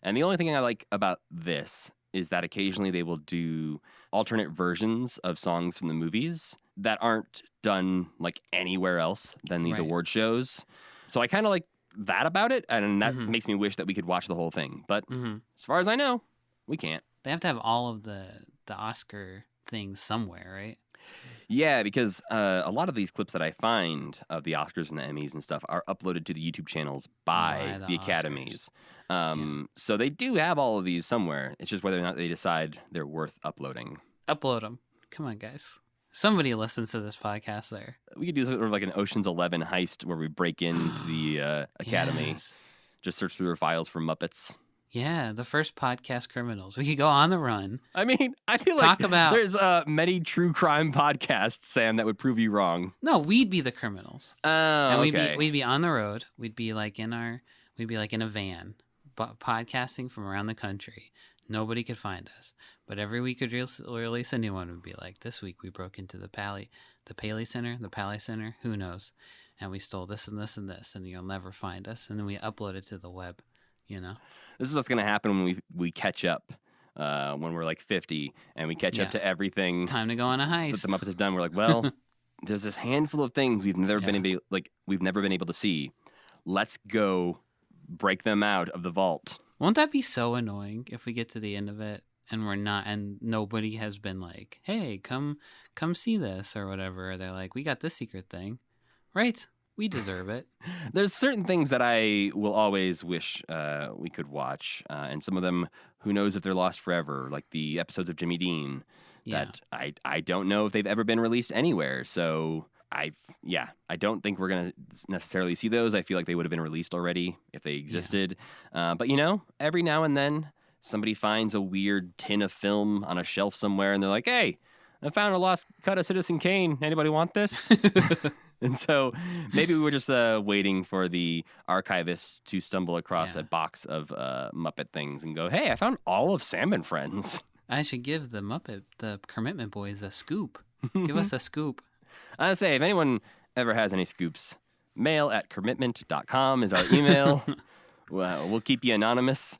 And the only thing I like about this is that occasionally they will do alternate versions of songs from the movies that aren't done like anywhere else than these Right. award shows. So I kind of like that about it, and that Mhm. makes me wish that we could watch the whole thing. But Hmm. as far as I know, we can't. They have to have all of the Oscar things somewhere, right? Yeah, because a lot of these clips that I find of the Oscars and the Emmys and stuff are uploaded to the YouTube channels by By the the academies. Yeah. So they do have all of these somewhere. It's just whether or not they decide they're worth uploading. Upload them. Come on, guys. Somebody listens to this podcast there. We could do sort of like an Ocean's 11 heist where we break into the academy, Yes. just search through their files for Muppets. Yeah, the first podcast criminals. We could go on the run. I mean, I feel Talk like about- there's many true crime podcasts, Sam, that would prove you wrong. No, we'd be the criminals. Oh, And okay. we'd be on the road. We'd be like in a van, podcasting from around the country. Nobody could find us. But every week we'd release a new one. Would be like, this week we broke into the Paley Center, who knows? And we stole this and this and this, and you'll never find us. And then we upload it to the web, you know? This is what's going to happen when we catch up when we're like 50 and we catch up Yeah. to everything Time to go on a that heist. the Muppets have done. We're like, well, there's this handful of things we've never Yeah. been able to see. Let's go break them out of the vault. Won't that be so annoying if we get to the end of it and we're not, and nobody has been like, hey, come see this or whatever. Or they're like, we got this secret thing. Right. We deserve it. There's certain things that I will always wish we could watch, and some of them, who knows if they're lost forever, like the episodes of Jimmy Dean Yeah. that I don't know if they've ever been released anywhere. So I don't think we're gonna necessarily see those. I feel like they would have been released already if they existed. But every now and then somebody finds a weird tin of film on a shelf somewhere, and they're like, "Hey, I found a lost cut of Citizen Kane. Anybody want this?" And so maybe we were just waiting for the archivists to stumble across Yeah. a box of Muppet things and go, "Hey, I found all of Sam and Friends." I should give the Commitment Boys a scoop. Give us a scoop. I say, if anyone ever has any scoops, mail@commitment.com is our email. Well, we'll keep you anonymous.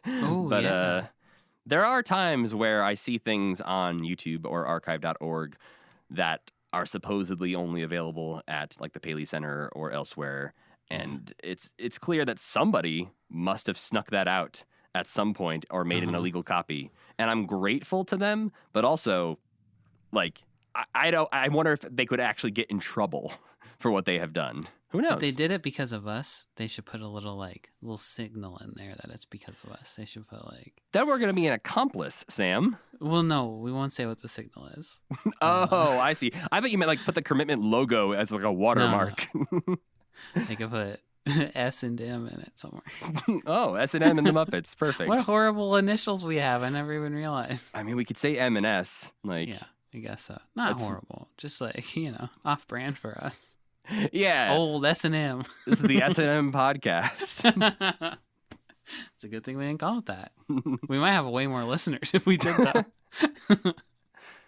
Oh, But yeah. there are times where I see things on YouTube or archive.org that are supposedly only available at like the Paley Center or elsewhere. And it's clear that somebody must have snuck that out at some point or made an illegal copy. And I'm grateful to them, but also like I wonder if they could actually get in trouble for what they have done. Who knows? If they did it because of us, they should put a little signal in there that it's because of us. They should put Then we're going to be an accomplice, Sam. well, no, we won't say what the signal is. Oh, I see. I thought you meant like put the commitment logo as like a watermark. They could put S and M in it somewhere. Oh, S&M and the Muppets. Perfect. What horrible initials we have! I never even realized. I mean, we could say M and S. Like, Yeah, I guess so. Not That's- horrible, just like off brand for us. yeah. Old S and M. This is the S&M podcast. It's a good thing we didn't call it that. We might have way more listeners if we did that.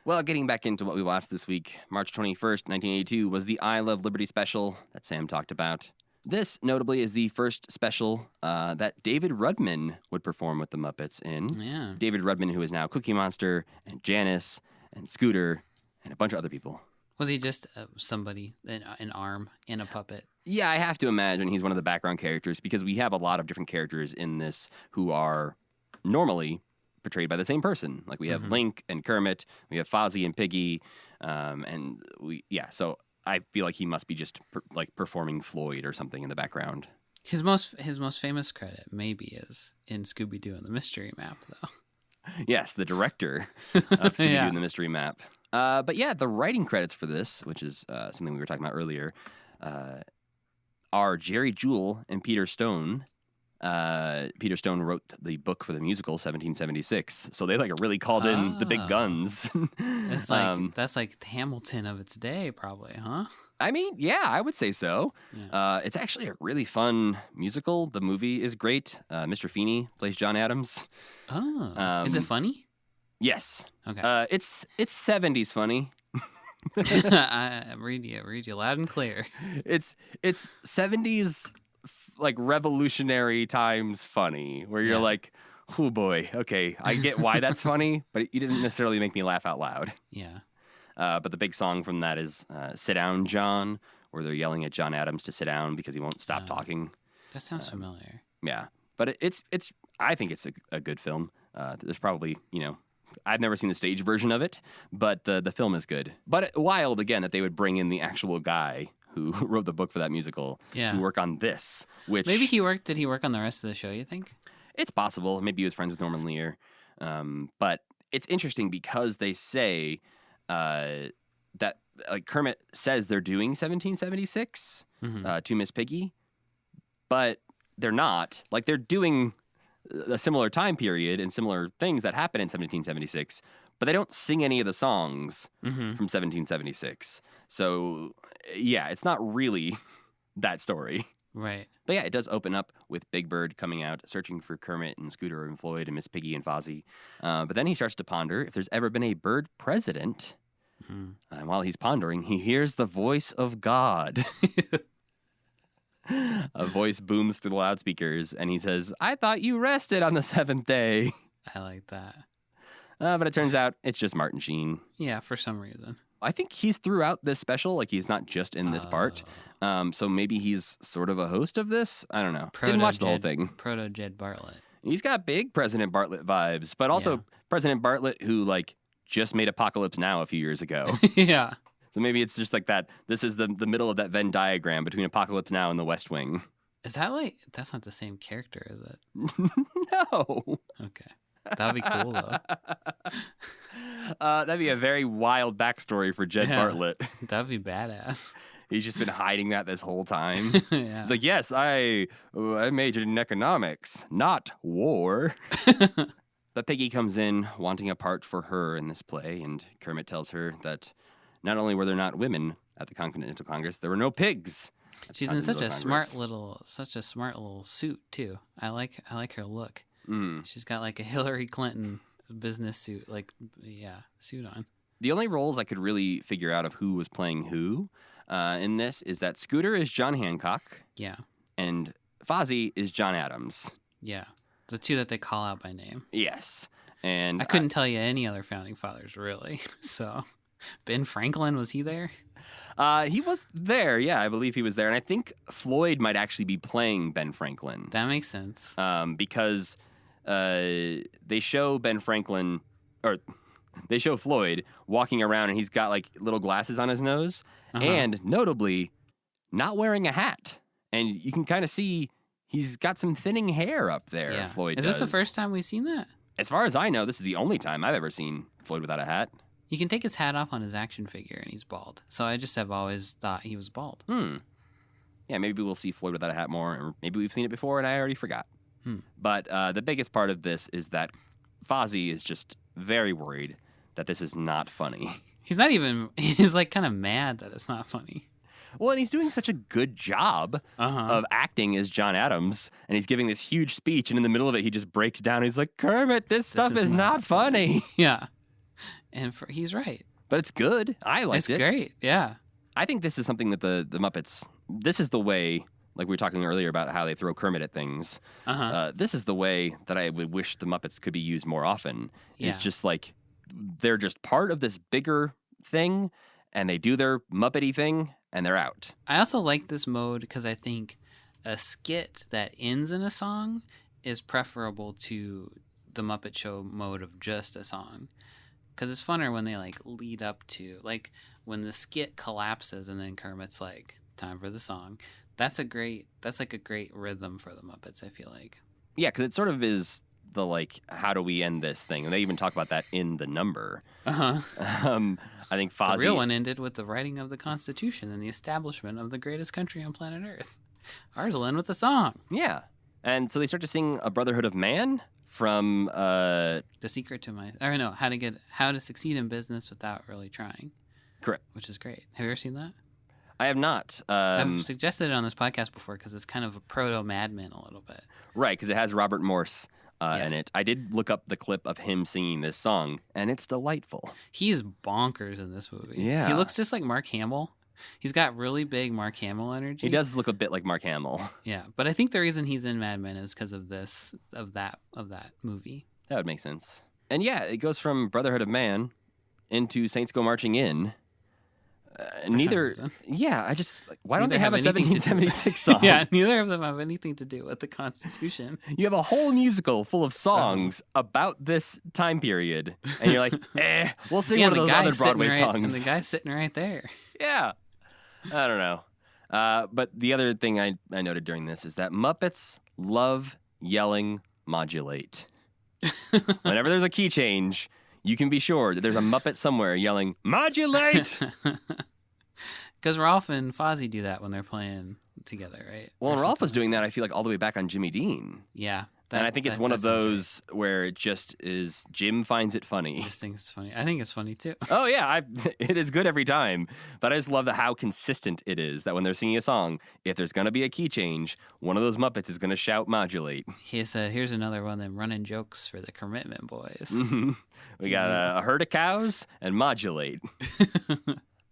Well, getting back into what we watched this week, March 21st, 1982, was the I Love Liberty special that Sam talked about. This, notably, is the first special that David Rudman would perform with the Muppets in. Yeah. David Rudman, who is now Cookie Monster and Janice and Scooter and a bunch of other people. Was he just somebody, an arm in a puppet? Yeah, I have to imagine he's one of the background characters because we have a lot of different characters in this who are normally portrayed by the same person. Like we have Link and Kermit, we have Fozzie and Piggy, so I feel like he must be just performing Floyd or something in the background. His most famous credit maybe is in Scooby Doo and the Mystery Map, though. Yes, the director of Scooby-Doo Yeah. and the Mystery Map. But yeah, the writing credits for this, which is something we were talking about earlier, are Jerry Jewell and Peter Stone. Peter Stone wrote the book for the musical 1776, so they really called in the big Oh. guns. It's like that's like Hamilton of its day, probably, huh? I mean, yeah, I would say so. Yeah. It's actually a really fun musical. The movie is great. Mr. Feeney plays John Adams. Oh, is it funny? Yes. Okay. It's 70s funny. I read you loud and clear. It's 70s revolutionary times funny where you're Yeah. like, Oh boy. Okay, I get why that's funny, but you didn't necessarily make me laugh out loud. Yeah. But the big song from that is "Sit Down, John," where they're yelling at John Adams to sit down because he won't stop talking. That sounds familiar. Yeah, but it's I think it's a good film. There's probably I've never seen the stage version of it, but the film is good. But wild again that they would bring in the actual guy who wrote the book for that musical Yeah. to work on this. Which Maybe did he work on the rest of the show, you think? it's possible. Maybe he was friends with Norman Lear. But it's interesting because they say that like Kermit says they're doing 1776 to Miss Piggy, but they're not. Like they're doing a similar time period and similar things that happen in 1776, but they don't sing any of the songs from 1776. So yeah, it's not really that story. Right. But yeah, it does open up with Big Bird coming out, searching for Kermit and Scooter and Floyd and Miss Piggy and Fozzie. But then he starts to ponder if there's ever been a bird president. And while he's pondering, he hears the voice of God. A voice booms through the loudspeakers, and he says, "I thought you rested on the seventh day." I like that. But it turns out it's just Martin Sheen. Yeah, for some reason. I think he's throughout this special. Like, he's not just in this part. So maybe he's sort of a host of this. I don't know. Didn't watch the whole thing. Proto Jed Bartlett. He's got big President Bartlett vibes, but also President Bartlett who, like, just made Apocalypse Now a few years ago. Yeah. So maybe it's just like that. This is the middle of that Venn diagram between Apocalypse Now and the West Wing. Is that like, that's not the same character, is it? No. Okay. That'd be cool, though. That'd be a very wild backstory for Jed Bartlett. That'd be badass. He's just been hiding that this whole time. Yeah. It's like, yes, I majored in economics, not war. But Piggy comes in wanting a part for her in this play, and Kermit tells her that not only were there not women at the Continental Congress, there were no pigs. She's in such a smart little suit too. I like her look. She's got like a Hillary Clinton business suit, suit on. The only roles I could really figure out of who was playing who in this is that Scooter is John Hancock. Yeah. And Fozzie is John Adams. Yeah. The two that they call out by name. Yes. And I couldn't tell you any other founding fathers, really. So, Ben Franklin, was he there? He was there. Yeah, I believe he was there. And I think Floyd might actually be playing Ben Franklin. That makes sense. Because they show Ben Franklin, or they show Floyd walking around and he's got like little glasses on his nose and notably not wearing a hat. And you can kind of see he's got some thinning hair up there, Yeah. Floyd Is does. this the first time we've seen that? As far as I know, this is the only time I've ever seen Floyd without a hat. You can take his hat off on his action figure and he's bald. So I just have always thought he was bald. Yeah, maybe we'll see Floyd without a hat more, or maybe we've seen it before and I already forgot. But the biggest part of this is that Fozzie is just very worried that this is not funny. He's like kind of mad that it's not funny. Well, and he's doing such a good job of acting as John Adams, and he's giving this huge speech, and in the middle of it, he just breaks down. He's like, "Kermit, this stuff is not funny." Yeah. And he's right. But it's good. I liked It's it. great. Yeah. I think this is something that the Muppets, this is the way, like we were talking earlier about how they throw Kermit at things. This is the way that I would wish the Muppets could be used more often. Yeah. It's just like, they're just part of this bigger thing, and they do their Muppety thing, and they're out. I also like this mode because I think a skit that ends in a song is preferable to the Muppet Show mode of just a song. Because it's funner when they like lead up to, like when the skit collapses and then Kermit's like, time for the song. That's like a great rhythm for the Muppets, I feel like. Yeah, because it sort of is the like, how do we end this thing? And they even talk about that in the number. I think Fozzie... The real one ended with the writing of the Constitution and the establishment of the greatest country on planet Earth. Ours will end with a song. Yeah. And so they start to sing A Brotherhood of Man from... The Secret to How to Succeed in Business Without Really Trying. Correct. Which is great. Have you ever seen that? I have not. I've suggested it on this podcast before because it's kind of a proto Mad Men a little bit. Right, because it has Robert Morse in it. I did look up the clip of him singing this song, and it's delightful. He is bonkers in this movie. Yeah. He looks just like Mark Hamill. He's got really big Mark Hamill energy. He does look a bit like Mark Hamill. Yeah, but I think the reason he's in Mad Men is because of that movie. That would make sense. And yeah, it goes from Brotherhood of Man into Saints Go Marching In. Neither, yeah, I just, why don't they have a 1776 song? Yeah, neither of them have anything to do with the Constitution. You have a whole musical full of songs about this time period, and you're like, we'll sing one of those other Broadway songs. And the guy's sitting right there. Yeah. I don't know. But the other thing I noted during this is that Muppets love yelling modulate. Whenever there's a key change, you can be sure that there's a Muppet somewhere yelling, modulate! Because Rolf and Fozzie do that when they're playing together, right? Well, when Rolf was doing that, I feel like all the way back on Jimmy Dean. Yeah. And I think it's one of those where it just is, Jim finds it funny. I just think it's funny. I think it's funny, too. Oh, yeah. It is good every time. But I just love how consistent it is that when they're singing a song, if there's going to be a key change, one of those Muppets is going to shout modulate. He said, here's another one of them running jokes for the Commitment Boys. Mm-hmm. We got a herd of cows and modulate.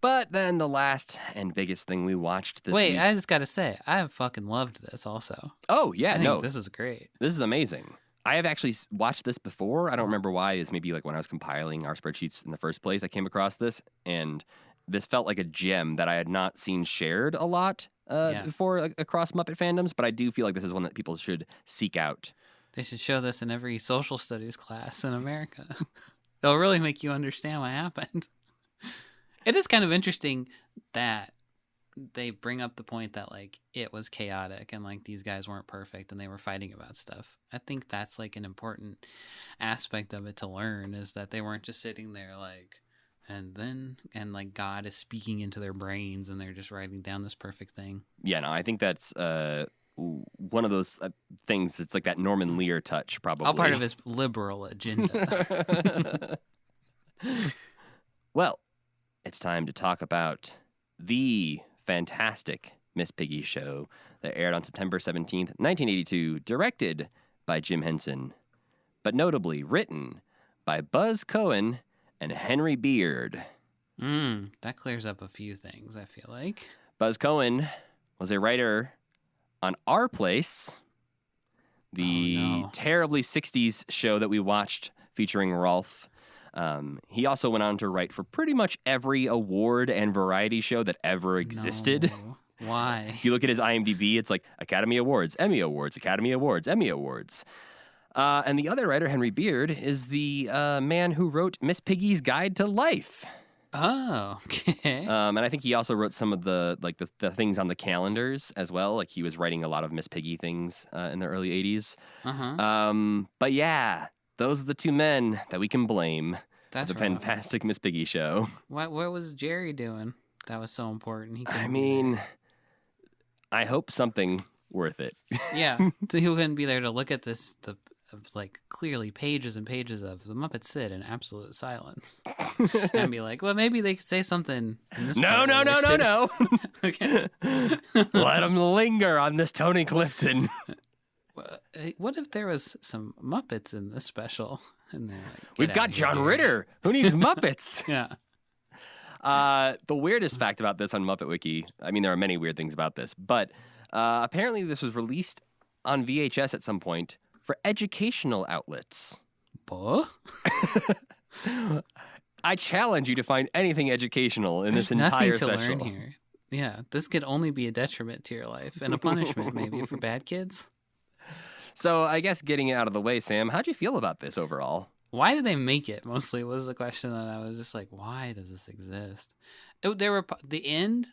But then the last and biggest thing we watched this week. Wait, I just got to say, I have fucking loved this also. Oh, yeah, I think this is great. This is amazing. I have actually watched this before. I don't remember why. It's maybe like when I was compiling our spreadsheets in the first place, I came across this, and this felt like a gem that I had not seen shared a lot before across Muppet fandoms, but I do feel like this is one that people should seek out. They should show this in every social studies class in America. It'll really make you understand what happened. It is kind of interesting that they bring up the point that, like, it was chaotic and, like, these guys weren't perfect and they were fighting about stuff. I think that's, like, an important aspect of it to learn, is that they weren't just sitting there, like, and like, God is speaking into their brains and they're just writing down this perfect thing. Yeah, no, I think that's one of those things. It's like that Norman Lear touch, probably. All part of his liberal agenda. Well, it's time to talk about the fantastic Miss Piggy show that aired on September 17th, 1982, directed by Jim Henson, but notably written by Buzz Cohen and Henry Beard. That clears up a few things, I feel like. Buzz Cohen was a writer on Our Place, the terribly 60s show that we watched featuring Rolf. He also went on to write for pretty much every award and variety show that ever existed. No. Why? If you look at his IMDb, it's like Academy Awards, Emmy Awards, Academy Awards, Emmy Awards. And the other writer, Henry Beard, is the man who wrote Miss Piggy's Guide to Life. Oh, okay. And I think he also wrote some of the things on the calendars as well. Like, he was writing a lot of Miss Piggy things in the early 80s. But yeah, those are the two men that we can blame. That's the fantastic Miss Piggy show. What was Jerry doing that was so important? I hope something worth it. Yeah, he couldn't be there to look at this, like, clearly pages and pages of the Muppets sit in absolute silence, and be like, well, maybe they could say something. In this No. Okay. Let them linger on this Tony Clifton. What if there was some Muppets in this special? And they're like, we've got John Ritter. Who needs Muppets? Yeah. The weirdest fact about this on Muppet Wiki, I mean, there are many weird things about this, but apparently this was released on VHS at some point for educational outlets. Buh? I challenge you to find anything educational in this entire special. Nothing to learn here. Yeah, this could only be a detriment to your life and a punishment maybe for bad kids. So I guess getting it out of the way, Sam, how'd you feel about this overall? Why did they make it? Mostly was the question that I was just like, why does this exist? The end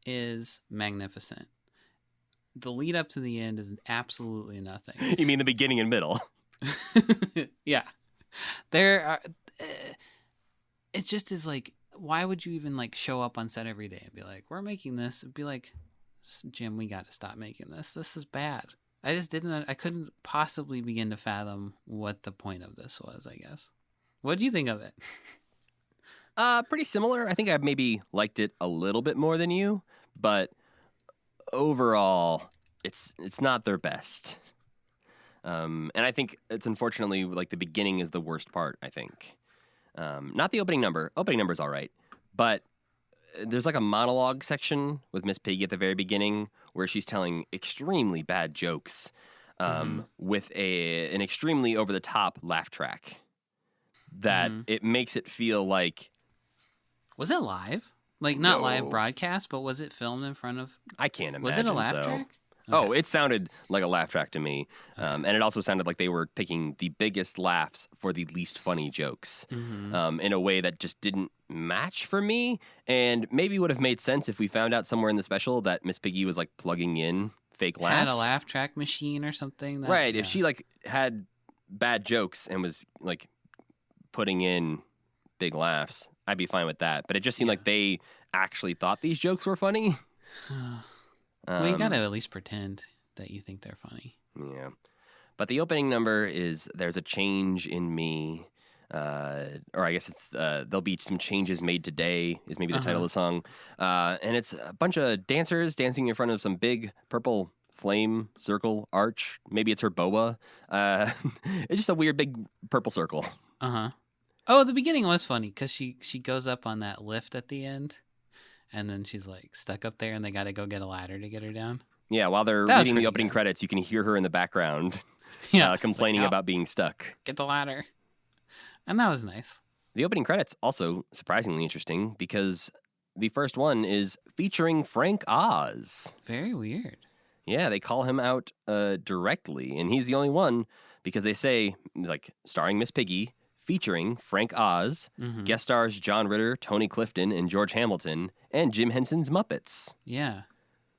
is magnificent. The lead up to the end is absolutely nothing. You mean the beginning and middle? Yeah. There are. It just is like, why would you even, like, show up on set every day and be like, we're making this? It'd be like, Jim, we got to stop making this. This is bad. I couldn't possibly begin to fathom what the point of this was, I guess. What do you think of it? Pretty similar. I think I maybe liked it a little bit more than you, but overall, it's not their best. And I think it's unfortunately, like, the beginning is the worst part, I think. Not the opening number. Opening number's all right. But there's like a monologue section with Miss Piggy at the very beginning where she's telling extremely bad jokes with an extremely over the top laugh track that it makes it feel like. Was it live? Like, not live No. broadcast, but was it filmed in front of... I can't imagine. Was it a laugh so. track? Oh, it sounded like a laugh track to me. And it also sounded like they were picking the biggest laughs for the least funny jokes in a way that just didn't match for me. And maybe would have made sense if we found out somewhere in the special that Miss Piggy was like plugging in fake laughs. Had a laugh track machine or something. That, Right. If she like had bad jokes and was like putting in big laughs, I'd be fine with that. But it just seemed like they actually thought these jokes were funny. Well, you gotta at least pretend that you think they're funny. Yeah. But the opening number is There's a Change in Me. Or I guess it's There'll Be Some Changes Made Today is maybe the title of the song. And it's a bunch of dancers dancing in front of some big purple flame circle arch. Maybe it's her boa. It's just a weird big purple circle. Oh, the beginning was funny because she goes up on that lift at the end. And then she's like stuck up there and they got to go get a ladder to get her down. Yeah, while they're That was reading the pretty opening good. credits, you can hear her in the background complaining "Ow, about being stuck. get the ladder." And that was nice. The opening credits also surprisingly interesting because the first one is featuring Frank Oz. Very weird. Yeah, they call him out directly, and he's the only one because they say, like, starring Miss Piggy, featuring Frank Oz, guest stars John Ritter, Tony Clifton, and George Hamilton, and Jim Henson's Muppets. Yeah.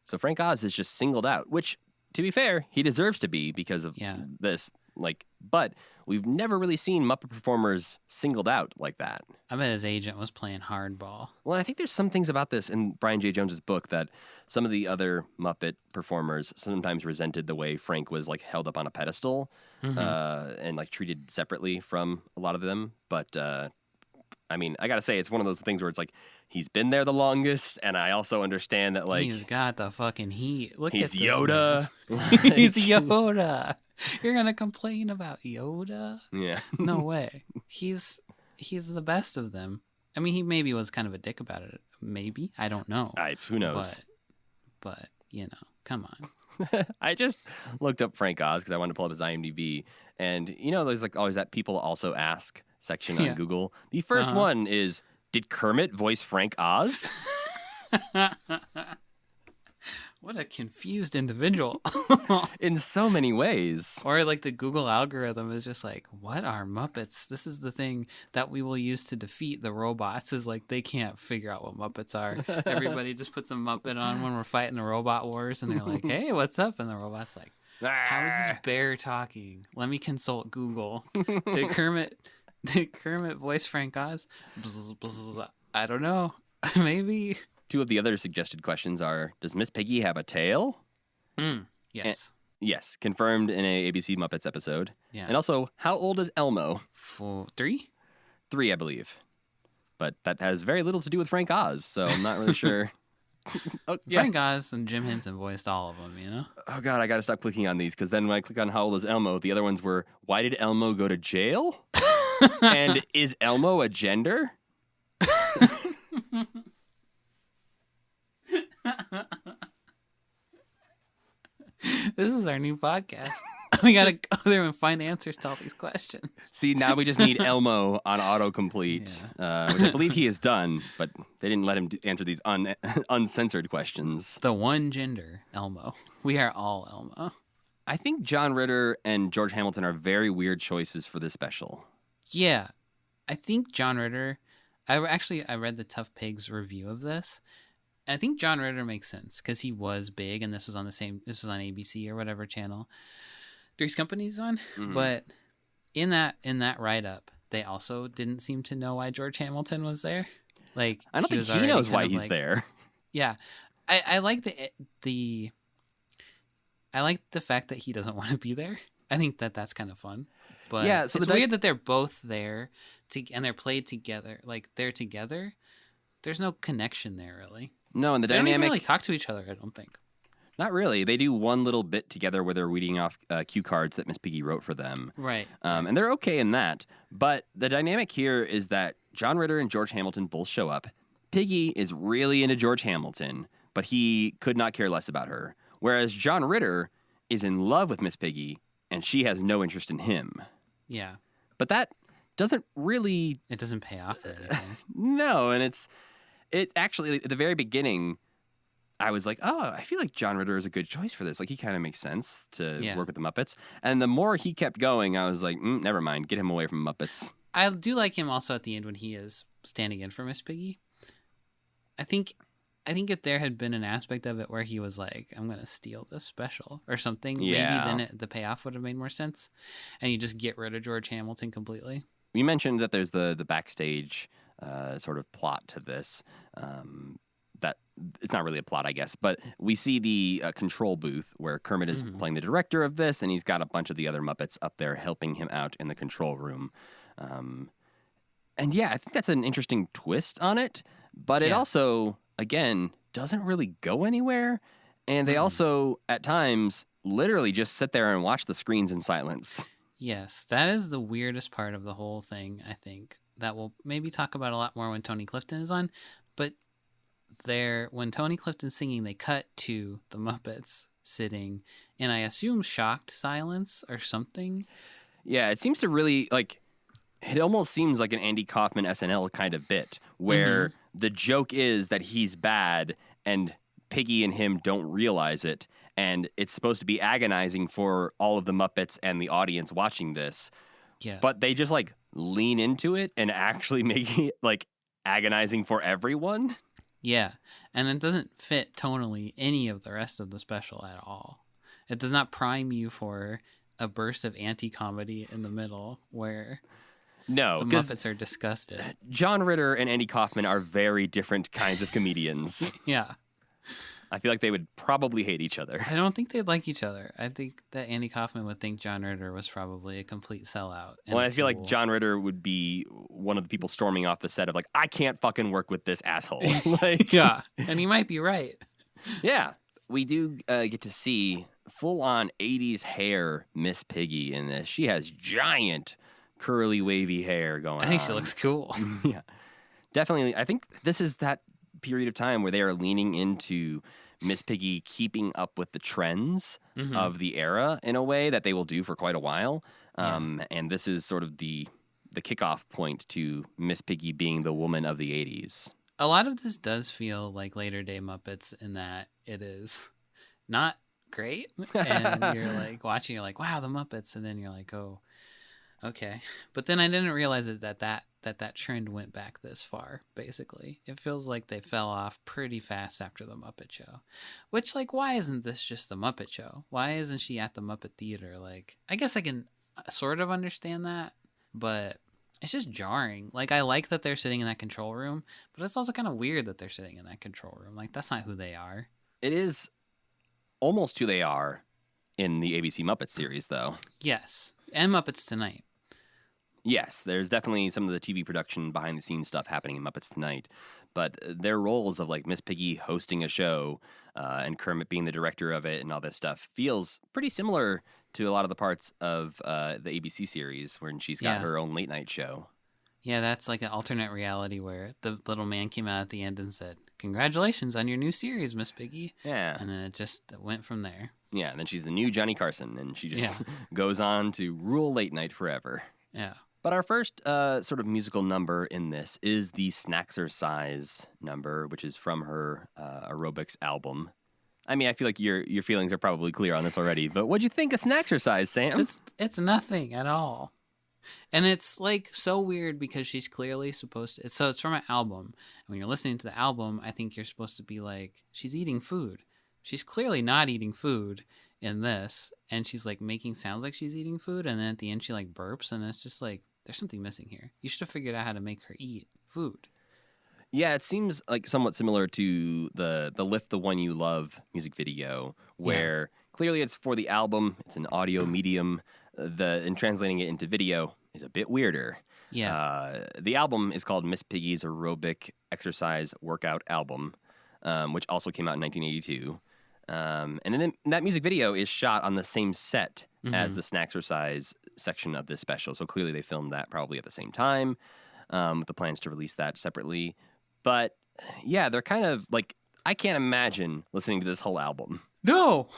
So Frank Oz is just singled out, which, to be fair, he deserves to be because of this. Like, but we've never really seen Muppet performers singled out like that. I bet his agent was playing hardball. Well, I think there's some things about this in Brian J. Jones's book that some of the other Muppet performers sometimes resented the way Frank was like held up on a pedestal and like treated separately from a lot of them. But I mean, I gotta say, it's one of those things where it's like he's been there the longest, and I also understand that like He's got the fucking heat. Look he's at this Yoda. man. He's Yoda. You're gonna complain about Yoda? Yeah. No way. He's the best of them. I mean, he maybe was kind of a dick about it. Maybe, I don't know. Who knows? But you know, come on. I just looked up Frank Oz because I wanted to pull up his IMDb, and you know, there's like always that people also ask section on Google. The first one is, did Kermit voice Frank Oz? What a confused individual. In so many ways. Or like the Google algorithm is just like, what are Muppets? This is the thing that we will use to defeat the robots, is like they can't figure out what Muppets are. Everybody just puts a Muppet on when we're fighting the robot wars and they're like, hey, what's up? And the robot's like, how is this bear talking? Let me consult Google. Did Kermit voice Frank Oz? Bzz, bzz, I don't know. Maybe. Two of the other suggested questions are, does Miss Piggy have a tail? Yes. Yes, confirmed in a ABC Muppets episode. Yeah. And also, how old is Elmo? 3? 3, I believe. But that has very little to do with Frank Oz, so I'm not really sure. Frank Oz and Jim Henson voiced all of them, you know? Oh, God, I got to stop clicking on these, because then when I click on how old is Elmo, the other ones were, why did Elmo go to jail? And is Elmo a gender? This is our new podcast. We gotta go there and find answers to all these questions. See, now we just need Elmo on autocomplete, which I believe he has done, but they didn't let him answer these uncensored questions. The one gender, Elmo. We are all Elmo. I think John Ritter and George Hamilton are very weird choices for this special. Yeah. I think John Ritter... I read the Tough Pigs review of this. I think John Ritter makes sense because he was big, and this was on ABC or whatever channel Three's Company's on. Mm-hmm. But in that write up, they also didn't seem to know why George Hamilton was there. Like, I don't think he knows why he's there. Yeah, I like I like the fact that he doesn't want to be there. I think that's kind of fun. But yeah, so it's weird that they're both there and they're played together. Like, they're together. There's no connection there, really. No, and the they dynamic... don't even really talk to each other, I don't think. Not really. They do one little bit together where they're reading off cue cards that Miss Piggy wrote for them. Right. And they're okay in that. But the dynamic here is that John Ritter and George Hamilton both show up. Piggy is really into George Hamilton, but he could not care less about her. Whereas John Ritter is in love with Miss Piggy, and she has no interest in him. Yeah. But that doesn't really... It doesn't pay off or anything. No, and it actually, at the very beginning, I was like, oh, I feel like John Ritter is a good choice for this. Like, he kind of makes sense to work with the Muppets. And the more he kept going, I was like, never mind, get him away from Muppets. I do like him also at the end when he is standing in for Miss Piggy. I think if there had been an aspect of it where he was like, I'm going to steal this special or something, maybe then the payoff would have made more sense. And you just get rid of George Hamilton completely. You mentioned that there's the backstage sort of plot to this. That it's not really a plot, I guess, but we see the control booth where Kermit is playing the director of this, and he's got a bunch of the other Muppets up there helping him out in the control room. And yeah, I think that's an interesting twist on it, but it also, again, doesn't really go anywhere. And they also, at times, literally just sit there and watch the screens in silence. Yes, that is the weirdest part of the whole thing, I think, that we'll maybe talk about a lot more when Tony Clifton is on. But when Tony Clifton's singing, they cut to the Muppets sitting in, I assume, shocked silence or something. Yeah, it seems to really, like, it almost seems like an Andy Kaufman SNL kind of bit where the joke is that he's bad and Piggy and him don't realize it. And it's supposed to be agonizing for all of the Muppets and the audience watching this. Yeah. But they just, like, lean into it and actually make it, like, agonizing for everyone. Yeah. And it doesn't fit tonally any of the rest of the special at all. It does not prime you for a burst of anti-comedy in the middle where No, the Muppets are disgusted. John Ritter and Andy Kaufman are very different kinds of comedians. Yeah. I feel like they would probably hate each other. I don't think they'd like each other. I think that Andy Kaufman would think John Ritter was probably a complete sellout. Well, I feel like John Ritter would be one of the people storming off the set of like, I can't fucking work with this asshole. Like, yeah, and he might be right. Yeah. We do get to see full-on 80s hair Miss Piggy in this. She has giant curly wavy hair going on. I think she looks cool. Yeah. Definitely. I think this is that period of time where they are leaning into Miss Piggy keeping up with the trends of the era in a way that they will do for quite a while. And this is sort of the kickoff point to Miss Piggy being the woman of the 80s. A lot of this does feel like later day Muppets in that it is not great. And you're like watching, you're like, wow, the Muppets. And then you're like, oh, okay. But then I didn't realize that trend went back this far, basically. It feels like they fell off pretty fast after the Muppet Show. Which, like, why isn't this just the Muppet Show? Why isn't she at the Muppet Theater? Like, I guess I can sort of understand that, but it's just jarring. Like, I like that they're sitting in that control room, but it's also kind of weird that they're sitting in that control room. Like, that's not who they are. It is almost who they are in the ABC Muppets series, though. Yes. And Muppets Tonight. Yes, there's definitely some of the TV production behind-the-scenes stuff happening in Muppets Tonight, but their roles of like Miss Piggy hosting a show and Kermit being the director of it and all this stuff feels pretty similar to a lot of the parts of the ABC series when she's got her own late-night show. Yeah, that's like an alternate reality where the little man came out at the end and said, "Congratulations on your new series, Miss Piggy." Yeah. And then it just went from there. Yeah, and then she's the new Johnny Carson, and she just goes on to rule late night forever. Yeah. But our first sort of musical number in this is the Snacksercise number, which is from her aerobics album. I mean, I feel like your feelings are probably clear on this already, but what'd you think of Snacksercise, Sam? It's nothing at all. And it's like so weird because she's clearly supposed to, so it's from an album. And when you're listening to the album, I think you're supposed to be like, she's eating food. She's clearly not eating food in this. And she's like making sounds like she's eating food. And then at the end, she like burps. And it's just like, there's something missing here. You should have figured out how to make her eat food. Yeah, it seems like somewhat similar to the Lift the One You Love music video, where clearly it's for the album, it's an audio medium, and translating it into video is a bit weirder. Yeah. The album is called Miss Piggy's Aerobic Exercise Workout Album, which also came out in 1982. And then that music video is shot on the same set as the Snacksercise section of this special. So clearly they filmed that probably at the same time, with the plans to release that separately. But yeah, they're kind of like, I can't imagine listening to this whole album No!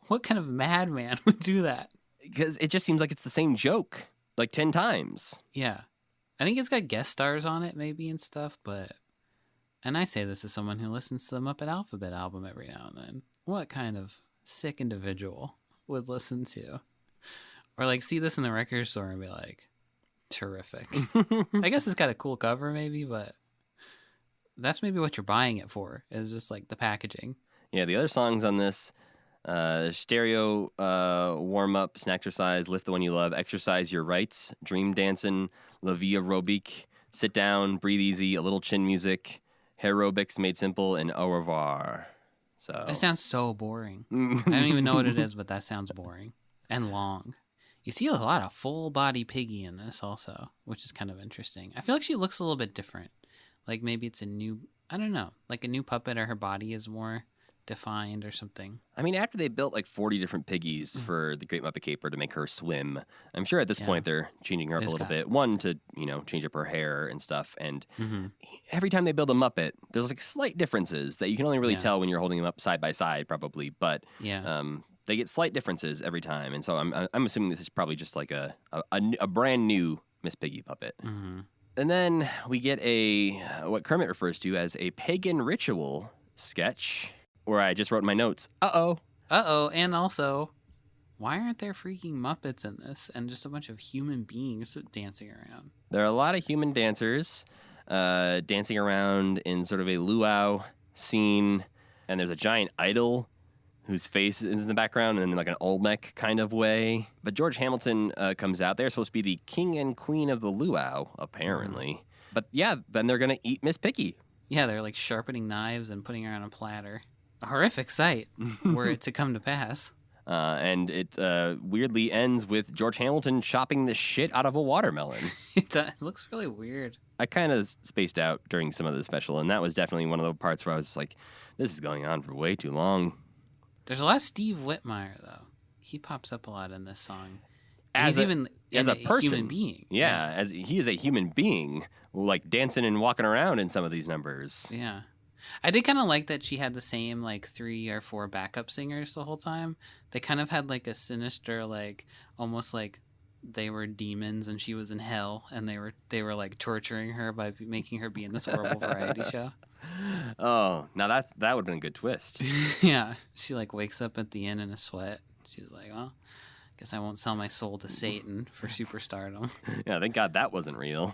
What kind of madman would do that? because it just seems like it's the same joke like 10 times. Yeah. I think it's got guest stars on it maybe and stuff, but... And I say this as someone who listens to the Muppet Alphabet album every now and then. What kind of sick individual would listen to? Or like see this in the record store and be like, terrific. I guess it's got a cool cover maybe, but that's maybe what you're buying it for, is just like the packaging. Yeah, the other songs on this, Stereo, Warm Up, Snacktercise, Lift the One You Love, Exercise Your Rights, Dream Dancin', La Vie Aerobique, Sit Down, Breathe Easy, A Little Chin Music, Aerobics Made Simple, and Au Revoir. So That sounds so boring. I don't even know what it is, but that sounds boring and long. You see a lot of full body Piggy in this also, which is kind of interesting. I feel like she looks a little bit different. Like maybe it's a new, I don't know, like a new puppet, or her body is more defined or something. I mean, after they built like 40 different piggies for the Great Muppet Caper to make her swim, I'm sure at this point they're changing her up a little bit. One, to, change up her hair and stuff. And every time they build a Muppet, there's like slight differences that you can only really tell when you're holding them up side by side, probably. But they get slight differences every time. And so I'm assuming this is probably just like a brand new Miss Piggy puppet. And then we get what Kermit refers to as a pagan ritual sketch, where I just wrote in my notes, uh-oh. Uh-oh, and also, why aren't there freaking Muppets in this and just a bunch of human beings dancing around? There are a lot of human dancers dancing around in sort of a luau scene, and there's a giant idol whose face is in the background in like an Olmec kind of way. But George Hamilton comes out. They're supposed to be the king and queen of the luau, apparently. But yeah, then they're going to eat Miss Piggy. Yeah, they're like sharpening knives and putting her on a platter. A horrific sight were it to come to pass. And it weirdly ends with George Hamilton chopping the shit out of a watermelon. It looks really weird. I kind of spaced out during some of the special, and that was definitely one of the parts where I was like, this is going on for way too long. There's a lot of Steve Whitmire, though. He pops up a lot in this song. As He's a even person, human being. Yeah, as he is a human being, like dancing and walking around in some of these numbers. Yeah. I did kind of like that she had the same like 3 or 4 backup singers the whole time. They kind of had like a sinister, like almost like they were demons and she was in hell, and they were like torturing her by making her be in this horrible variety show. Oh, now that would have been a good twist. Yeah, she like wakes up at the end in a sweat. She's like, well, guess I won't sell my soul to Satan for superstardom. Yeah, thank God that wasn't real.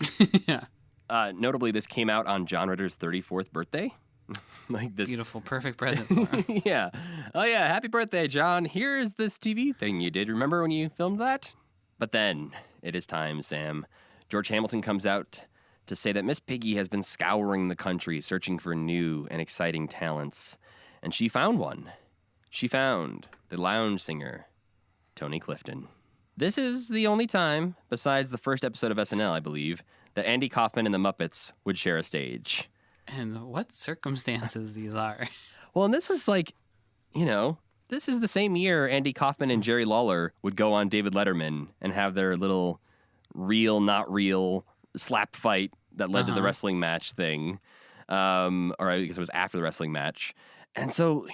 Yeah. Notably, this came out on John Ritter's 34th birthday. Like this Beautiful, perfect present for him. Yeah. Oh yeah, happy birthday, John. Here's this TV thing you did. Remember when you filmed that? But then it is time, Sam. George Hamilton comes out to say that Miss Piggy has been scouring the country searching for new and exciting talents, and she found one. She found the lounge singer, Tony Clifton. This is the only time, besides the first episode of SNL, I believe, that Andy Kaufman and the Muppets would share a stage. And what circumstances these are. Well, and this was like, this is the same year Andy Kaufman and Jerry Lawler would go on David Letterman and have their little real, not real slap fight that led to the wrestling match thing. Or I guess it was after the wrestling match. And so,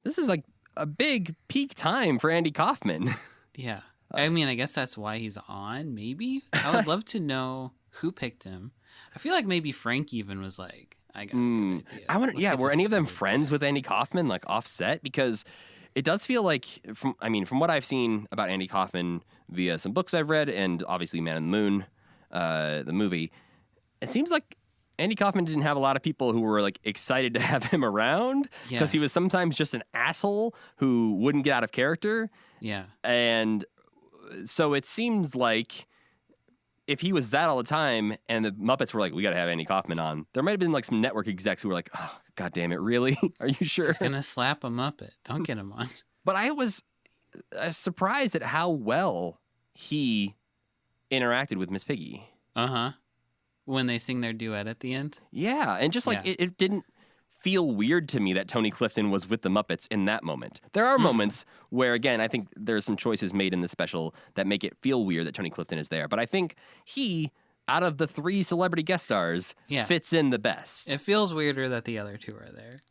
this is like a big peak time for Andy Kaufman. Yeah. I mean, I guess that's why he's on, maybe? I would love to know who picked him. I feel like maybe Frank even was like, I got a good idea. I wonder, Let's get were this any of them movie friends with Andy Kaufman, like offset? Because it does feel like, from what I've seen about Andy Kaufman via some books I've read, and obviously Man in the Moon, the movie, it seems like Andy Kaufman didn't have a lot of people who were like excited to have him around, because he was sometimes just an asshole who wouldn't get out of character. Yeah. And so it seems like if he was that all the time and the Muppets were like, we got to have Andy Kaufman on, there might have been like some network execs who were like, oh, God damn it, really? Are you sure? He's going to slap a Muppet. Don't get him on. But I was surprised at how well he interacted with Miss Piggy. Uh-huh. When they sing their duet at the end? Yeah, and just like it didn't feel weird to me that Tony Clifton was with the Muppets in that moment. There are moments where, again, I think there's some choices made in the special that make it feel weird that Tony Clifton is there. But I think he out of the 3 celebrity guest stars, Yeah. fits in the best. It feels weirder that the other 2 are there.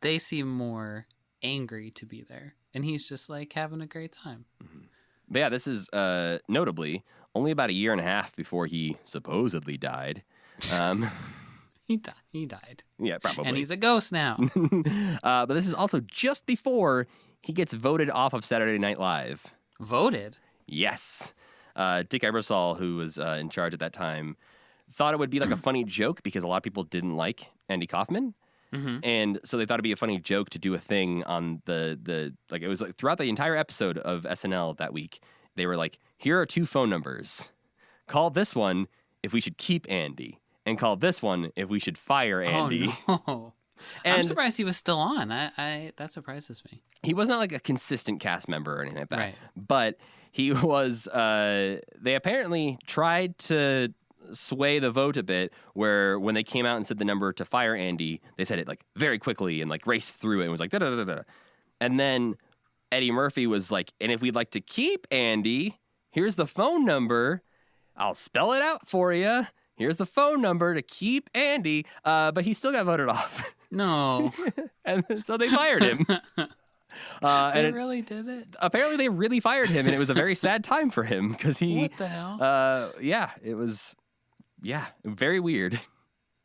They seem more angry to be there, and he's just like having a great time. But yeah, this is notably only about a year and a half before he supposedly died. He died. Yeah, probably. And he's a ghost now. But this is also just before he gets voted off of Saturday Night Live. Voted? Yes. Dick Ebersol, who was in charge at that time, thought it would be like a funny joke because a lot of people didn't like Andy Kaufman. Mm-hmm. And so they thought it'd be a funny joke to do a thing on the like it was like throughout the entire episode of SNL that week. They were like, here are 2 phone numbers. Call this one if we should keep Andy, and call this one if we should fire Andy. Oh, no. I'm And surprised he was still on. I that surprises me. he was not like a consistent cast member or anything like that. Right. But he was, they apparently tried to sway the vote a bit where when they came out and said the number to fire Andy, they said it like very quickly and like raced through it and was like, da da da da. And then Eddie Murphy was like, and if we'd like to keep Andy, here's the phone number. I'll spell it out for you. Here's the phone number to keep Andy. But he still got voted off. No. And so they fired him. They really did it? Apparently they really fired him, and it was a very sad time for him because he. What the hell? Yeah, it was. Yeah, very weird.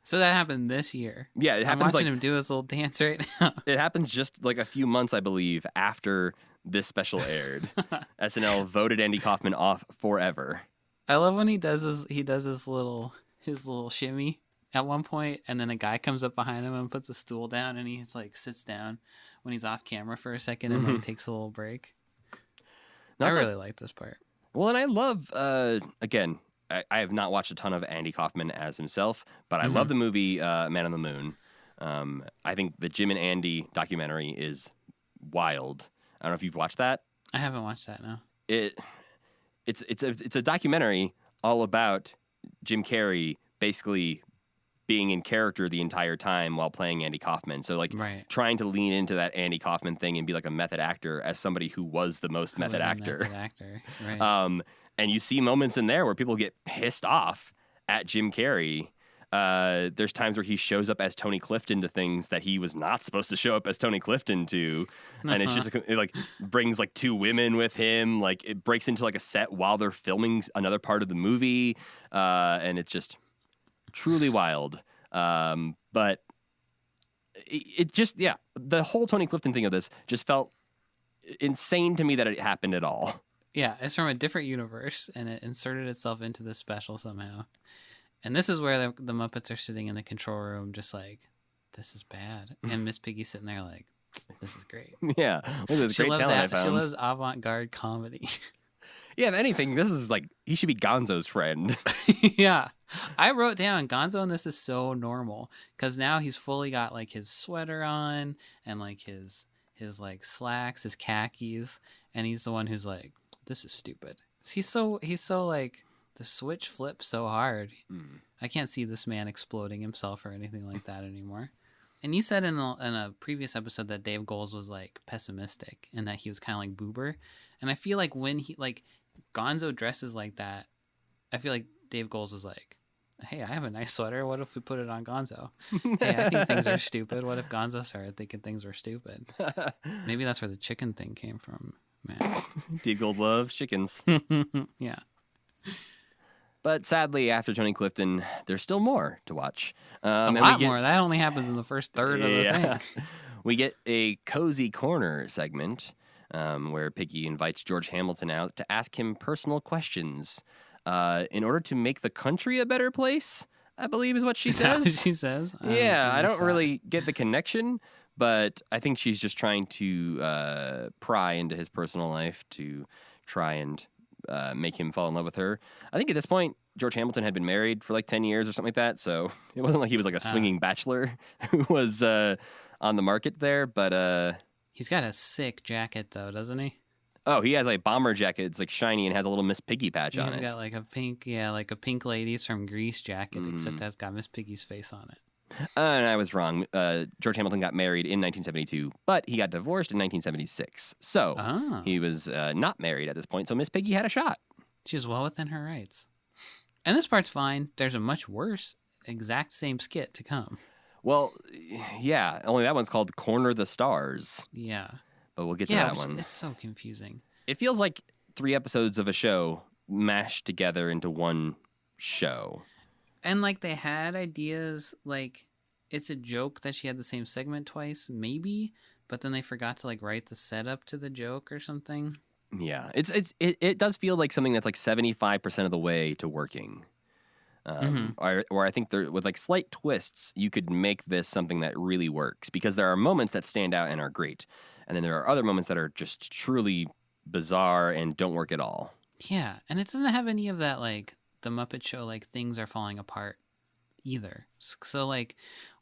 So that happened this year. Yeah, it I'm happens watching like him do his little dance right now. it happens just like a few months, I believe, after this special aired. SNL voted Andy Kaufman off forever. I love when he does his little shimmy at one point, and then a guy comes up behind him and puts a stool down, and he's like sits down when he's off camera for a second and like takes a little break. I really like this part. Well, and I love again. I have not watched a ton of Andy Kaufman as himself, but I love the movie Man on the Moon. I think the Jim and Andy documentary is wild. I don't know if you've watched that. I haven't watched that, no. It's a documentary all about Jim Carrey basically being in character the entire time while playing Andy Kaufman. So like trying to lean into that Andy Kaufman thing and be like a method actor as somebody who was the most method actor. Right. And you see moments in there where people get pissed off at Jim Carrey. There's times where he shows up as Tony Clifton to things that he was not supposed to show up as Tony Clifton to. And it's just, it like brings like 2 women with him. Like it breaks into like a set while they're filming another part of the movie. And it's just truly wild. But it just, yeah, the whole Tony Clifton thing of this just felt insane to me that it happened at all. Yeah, it's from a different universe, and it inserted itself into this special somehow. And this is where the Muppets are sitting in the control room just like, this is bad. And Miss Piggy sitting there like, this is great. Yeah, look at this great talent I found. She loves avant-garde comedy. Yeah, if anything, this is like, he should be Gonzo's friend. Yeah. I wrote down Gonzo, and this is so normal because now he's fully got like his sweater on and like his like slacks, his khakis, and he's the one who's like, this is stupid. He's so like, the switch flips so hard. I can't see this man exploding himself or anything like that anymore. And you said in a previous episode that Dave Goelz was like pessimistic and that he was kind of like Boober. And I feel like when he like Gonzo dresses like that, I feel like Dave Goelz was like, hey, I have a nice sweater. What if we put it on Gonzo? Hey, I think things are stupid. What if Gonzo started thinking things were stupid? Maybe that's where the chicken thing came from, man. Dave Goelz loves chickens. Yeah. But sadly, after Tony Clifton, there's still more to watch. A lot more. That only happens in the first third of the thing. We get a Cozy Corner segment where Piggy invites George Hamilton out to ask him personal questions in order to make the country a better place, I believe is what she says. Is that what she says? I don't really get the connection, but I think she's just trying to pry into his personal life to try and make him fall in love with her. I think at this point, George Hamilton had been married for like 10 years or something like that, so it wasn't like he was like a swinging bachelor who was on the market there, but... He's got a sick jacket, though, doesn't he? Oh, he has a bomber jacket. It's like shiny and has a little Miss Piggy patch on it. He's got like a pink, like a Pink Ladies from Grease jacket, except that's got Miss Piggy's face on it. And I was wrong. George Hamilton got married in 1972, but he got divorced in 1976. So he was not married at this point, so Miss Piggy had a shot. She was well within her rights. And this part's fine. There's a much worse exact same skit to come. Well, yeah, only that one's called Corner the Stars, Yeah. but we'll get to Yeah, that which one. is so confusing. It feels like 3 episodes of a show mashed together into one show. And like they had ideas, like it's a joke that she had the same segment twice, maybe, but then they forgot to like write the setup to the joke or something. Yeah, it does feel like something that's like 75% of the way to working. Or I think there, with like slight twists, you could make this something that really works, because there are moments that stand out and are great, and then there are other moments that are just truly bizarre and don't work at all. Yeah, and it doesn't have any of that like the Muppet Show like things are falling apart either. So like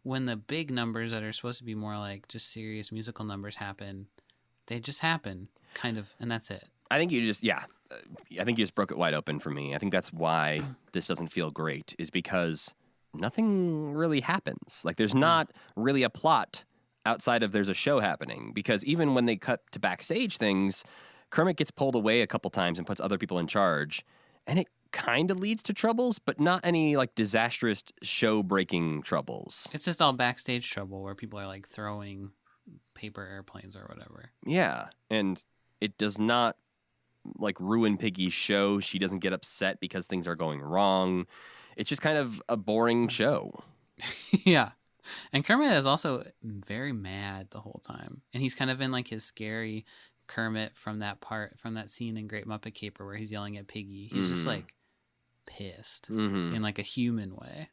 when the big numbers that are supposed to be more like just serious musical numbers happen, they just happen kind of, and that's it. I think you just I think you just broke it wide open for me. I think that's why this doesn't feel great, is because nothing really happens. Like there's not really a plot outside of there's a show happening, because even when they cut to backstage things, Kermit gets pulled away a couple times and puts other people in charge, and it kind of leads to troubles, but not any like disastrous show-breaking troubles. It's just all backstage trouble where people are like throwing paper airplanes or whatever. Yeah, and it does not like ruin Piggy's show. She doesn't get upset because things are going wrong. It's just kind of a boring show. Yeah. And Kermit is also very mad the whole time. And he's kind of in like his scary Kermit from that scene in Great Muppet Caper where he's yelling at Piggy. He's just like pissed in like a human way.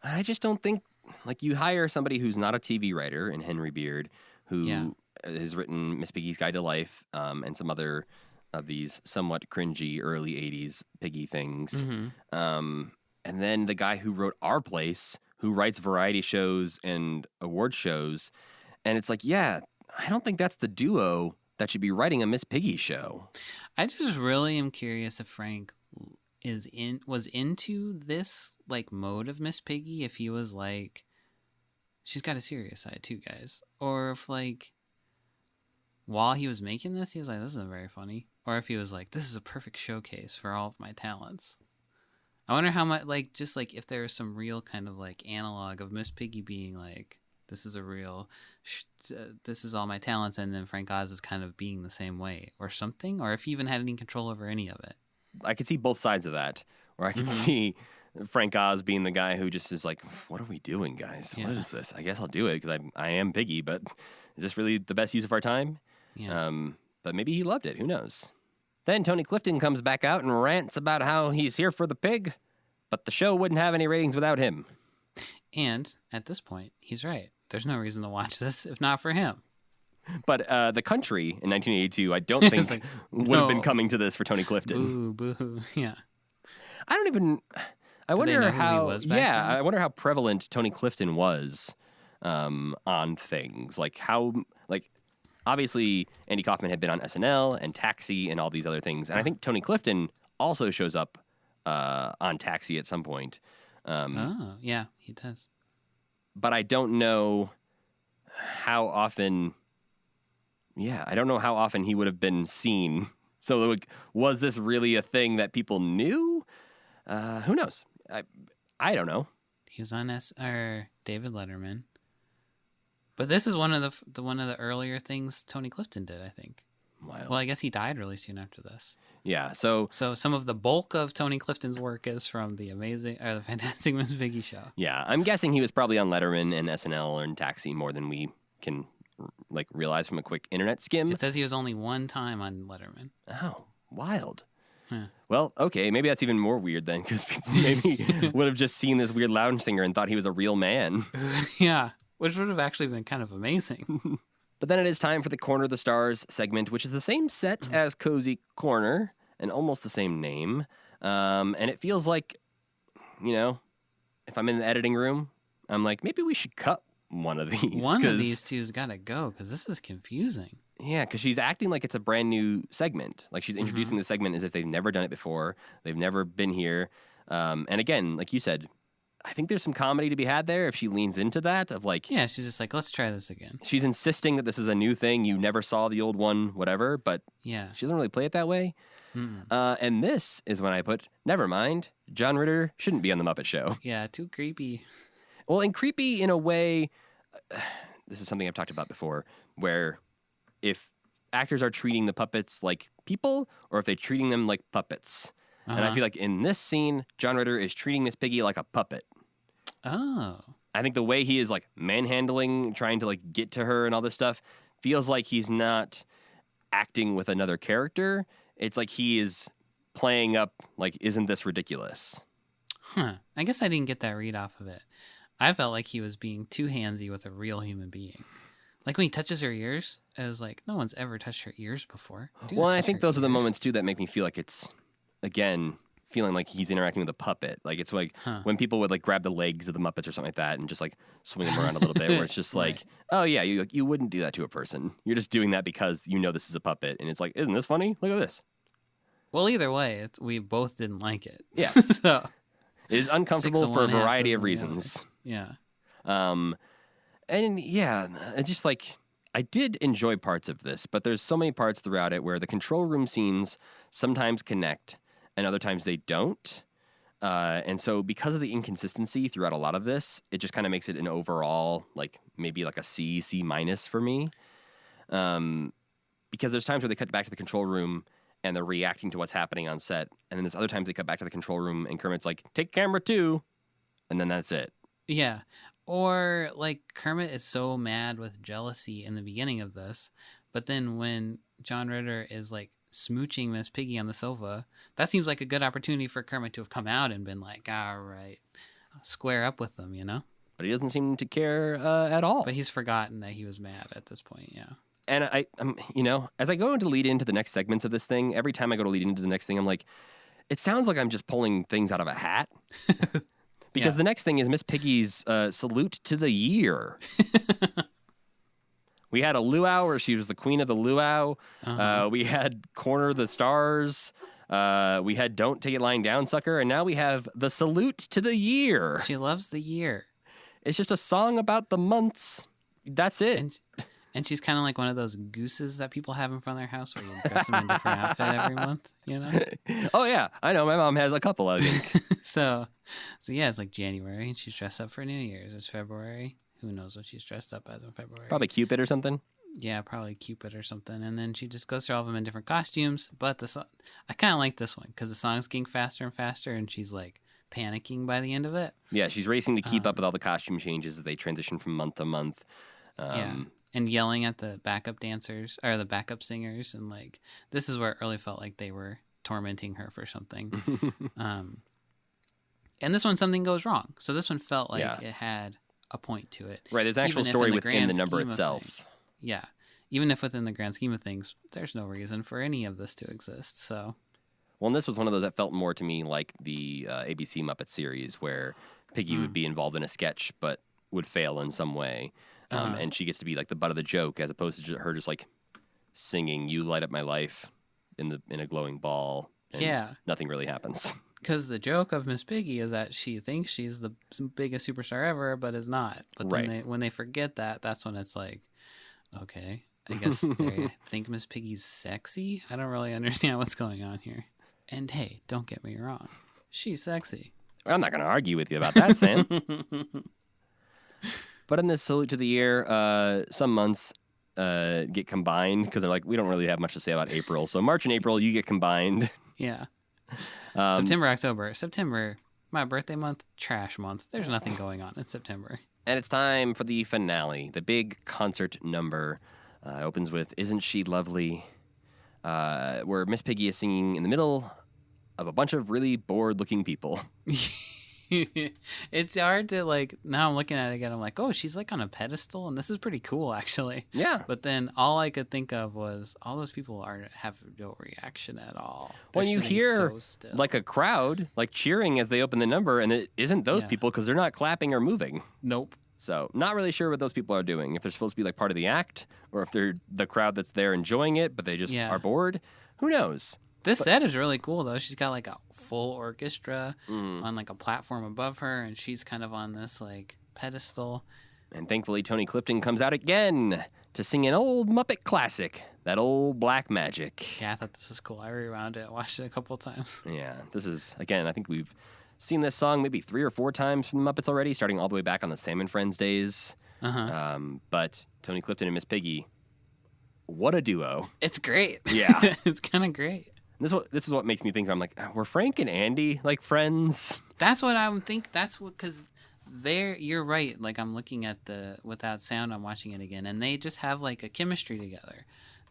I just don't think, like, you hire somebody who's not a TV writer in Henry Beard, who has written Miss Piggy's Guide to Life and some other of these somewhat cringy early 80s Piggy things. And then the guy who wrote Our Place, who writes variety shows and award shows. And it's like, yeah, I don't think that's the duo that should be writing a Miss Piggy show. I just really am curious if Frank was into this like mode of Miss Piggy, if he was like, she's got a serious side too, guys. Or if like while he was making this, he was like, this isn't very funny. Or if he was like, this is a perfect showcase for all of my talents. I wonder how much, like, just like if there was some real kind of like analog of Miss Piggy being like, this is a real, this is all my talents, and then Frank Oz is kind of being the same way or something, or if he even had any control over any of it. I could see both sides of that, or I could see Frank Oz being the guy who just is like, what are we doing, guys? Yeah. What is this? I guess I'll do it because I am Piggy, but is this really the best use of our time? Yeah. But maybe he loved it. Who knows? Then Tony Clifton comes back out and rants about how he's here for the pig, but the show wouldn't have any ratings without him. And at this point, he's right. There's no reason to watch this if not for him. But the country in 1982, I don't think like, would have been no. coming to this for Tony Clifton. Boo, boo. Yeah. I don't even. I Do they wonder know who he how. was back Yeah, then? I wonder how prevalent Tony Clifton was on things like how obviously Andy Kaufman had been on SNL and Taxi and all these other things, and I think Tony Clifton also shows up on Taxi at some point. Oh, yeah, he does. But I don't know how often. Yeah, I don't know how often he would have been seen. So, like, was this really a thing that people knew? Who knows? I don't know. He was on David Letterman. But this is one of the earlier things Tony Clifton did, I think. Wild. Well, I guess he died really soon after this. Yeah. So some of the bulk of Tony Clifton's work is from the Fantastic Miss Piggy show. yeah, I'm guessing he was probably on Letterman and SNL and Taxi more than we can realize from a quick internet skim. It says he was only one time on Letterman. Oh, wild. Huh. Well, okay, maybe that's even more weird then, because people maybe would have just seen this weird lounge singer and thought he was a real man. Yeah, which would have actually been kind of amazing. But then it is time for the Corner of the Stars segment, which is the same set as Cozy Corner and almost the same name. And it feels like, if I'm in the editing room, I'm like, maybe we should cut one of these. One of these two's got to go because this is confusing. Yeah, because she's acting like it's a brand new segment. Like she's introducing the segment as if they've never done it before. They've never been here. And again, like you said, I think there's some comedy to be had there if she leans into that of like, Yeah, she's just like, let's try this again. she's insisting that this is a new thing. You never saw the old one, whatever, but Yeah. she doesn't really play it that way. Mm-mm. And this is when I put, never mind, John Ritter shouldn't be on The Muppet Show. Yeah, too creepy. Well, and creepy in a way, this is something I've talked about before, where if actors are treating the puppets like people or if they're treating them like puppets. And I feel like in this scene, John Ritter is treating Miss Piggy like a puppet. Oh. I think the way he is like manhandling, trying to like get to her and all this stuff, feels like he's not acting with another character. It's like he is playing up like, isn't this ridiculous? Huh. I guess I didn't get that read off of it. I felt like he was being too handsy with a real human being. Like when he touches her ears, I was like, no one's ever touched her ears before. Do not Well, and I touch think her those are the ears. moments too that make me feel like it's, again, feeling like he's interacting with a puppet. Like it's like when people would like grab the legs of the Muppets or something like that and just like swing them around a little bit, where it's just like, Right. oh yeah, you wouldn't do that to a person. You're just doing that because you know this is a puppet, and it's like, isn't this funny? Look at this. Well, either way, we both didn't like it. Yes. So, It is uncomfortable 6 of for a one, half variety of dozen of the reasons. yeah. And yeah, it just like I did enjoy parts of this, but there's so many parts throughout it where the control room scenes sometimes connect and other times they don't. And so because of the inconsistency throughout a lot of this, it just kind of makes it an overall, like maybe like a C minus for me. Because there's times where they cut back to the control room and they're reacting to what's happening on set. And then there's other times they cut back to the control room and Kermit's like, take camera 2. And then that's it. Yeah. Or like Kermit is so mad with jealousy in the beginning of this, but then when John Ritter is like smooching Miss Piggy on the sofa, that seems like a good opportunity for Kermit to have come out and been like, all right, I'll square up with them, you know? But he doesn't seem to care at all. But he's forgotten that he was mad at this point, yeah. And I'm, you know, as I go to lead into the next segments of this thing, every time I go to lead into the next thing, I'm like, it sounds like I'm just pulling things out of a hat. Because the next thing is Miss Piggy's salute to the year. We had a luau where she was the queen of the luau. We had Corner the Stars. We had Don't Take It Lying Down, Sucker. And now we have the salute to the year. She loves the year. It's just a song about the months. That's it. And she's kind of like one of those gooses that people have in front of their house where you dress them in a different outfit every month, you know? Oh, yeah. I know. My mom has a couple, I think. So yeah, it's like January and she's dressed up for New Year's. It's February. Who knows what she's dressed up as in February? Probably Cupid or something. Yeah, probably Cupid or something. And then she just goes through all of them in different costumes. But I kind of like this one because the song's getting faster and faster and she's like panicking by the end of it. Yeah, she's racing to keep up with all the costume changes as they transition from month to month. Yeah. And yelling at the backup dancers or the backup singers. And like, this is where it really felt like they were tormenting her for something. And this one, something goes wrong. So this one felt like it had a point to it. Right, there's an actual Even if story in the within grand the number scheme of itself. things- Yeah. Even if within the grand scheme of things, there's no reason for any of this to exist. So, Well, and this was one of those that felt more to me like the ABC Muppet series where Piggy would be involved in a sketch but would fail in some way. And she gets to be like the butt of the joke as opposed to her just like singing "You Light Up My Life" in a glowing ball. And nothing really happens. because the joke of Miss Piggy is that she thinks she's the biggest superstar ever, but is not. But then when they forget that, that's when it's like, okay, I guess they think Miss Piggy's sexy. I don't really understand what's going on here. And hey, don't get me wrong, she's sexy. I'm not going to argue with you about that, Sam. But in this salute to the year, some months get combined because they're like, we don't really have much to say about April. So March and April, you get combined. Yeah. September, October. September, my birthday month, trash month. There's nothing going on in September. And it's time for the finale, the big concert number. Opens with Isn't She Lovely? Where Miss Piggy is singing in the middle of a bunch of really bored-looking people. It's hard to, like, now I'm looking at it again, I'm like, oh, she's like on a pedestal, and this is pretty cool, actually. Yeah. But then all I could think of was all those people have no reaction at all. When They're you sitting hear so still. like a crowd like cheering as they open the number, and it isn't those people because they're not clapping or moving. Nope. So not really sure what those people are doing. If they're supposed to be like part of the act, or if they're the crowd that's there enjoying it, but they just are bored. Who knows? This set is really cool, though. She's got like a full orchestra on like a platform above her, and she's kind of on this like pedestal. And thankfully, Tony Clifton comes out again to sing an old Muppet classic, that old Black Magic. Yeah, I thought this was cool. I rewound it, watched it a couple of times. Yeah, this is, again, I think we've seen this song maybe 3 or 4 times from the Muppets already, starting all the way back on the Sam and Friends days. But Tony Clifton and Miss Piggy, what a duo. It's great. Yeah. It's kind of great. This is what makes me think, I'm like, were Frank and Andy like friends? That's what I'm think. That's what, because you're right. Like, I'm looking at the without sound, I'm watching it again, and they just have like a chemistry together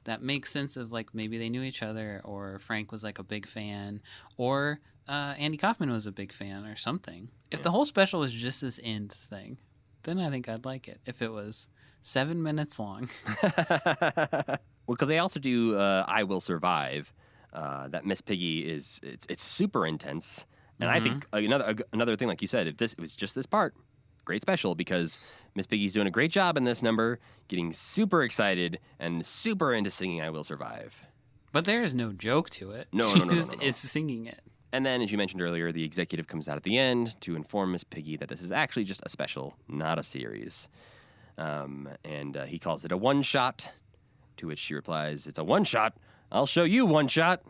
that makes sense of like maybe they knew each other, or Frank was like a big fan, or Andy Kaufman was a big fan, or something. If the whole special was just this end thing, then I think I'd like it. If it was 7 minutes long. Well, because they also do I Will Survive. That Miss Piggy it's super intense. And I think another thing, like you said, if it was just this part, great special, because Miss Piggy's doing a great job in this number, getting super excited and super into singing I Will Survive. But there is no joke to it. No. She just is singing it. And then, as you mentioned earlier, the executive comes out at the end to inform Miss Piggy that this is actually just a special, not a series. And he calls it a one-shot, to which she replies, "It's a one-shot. I'll show you one shot."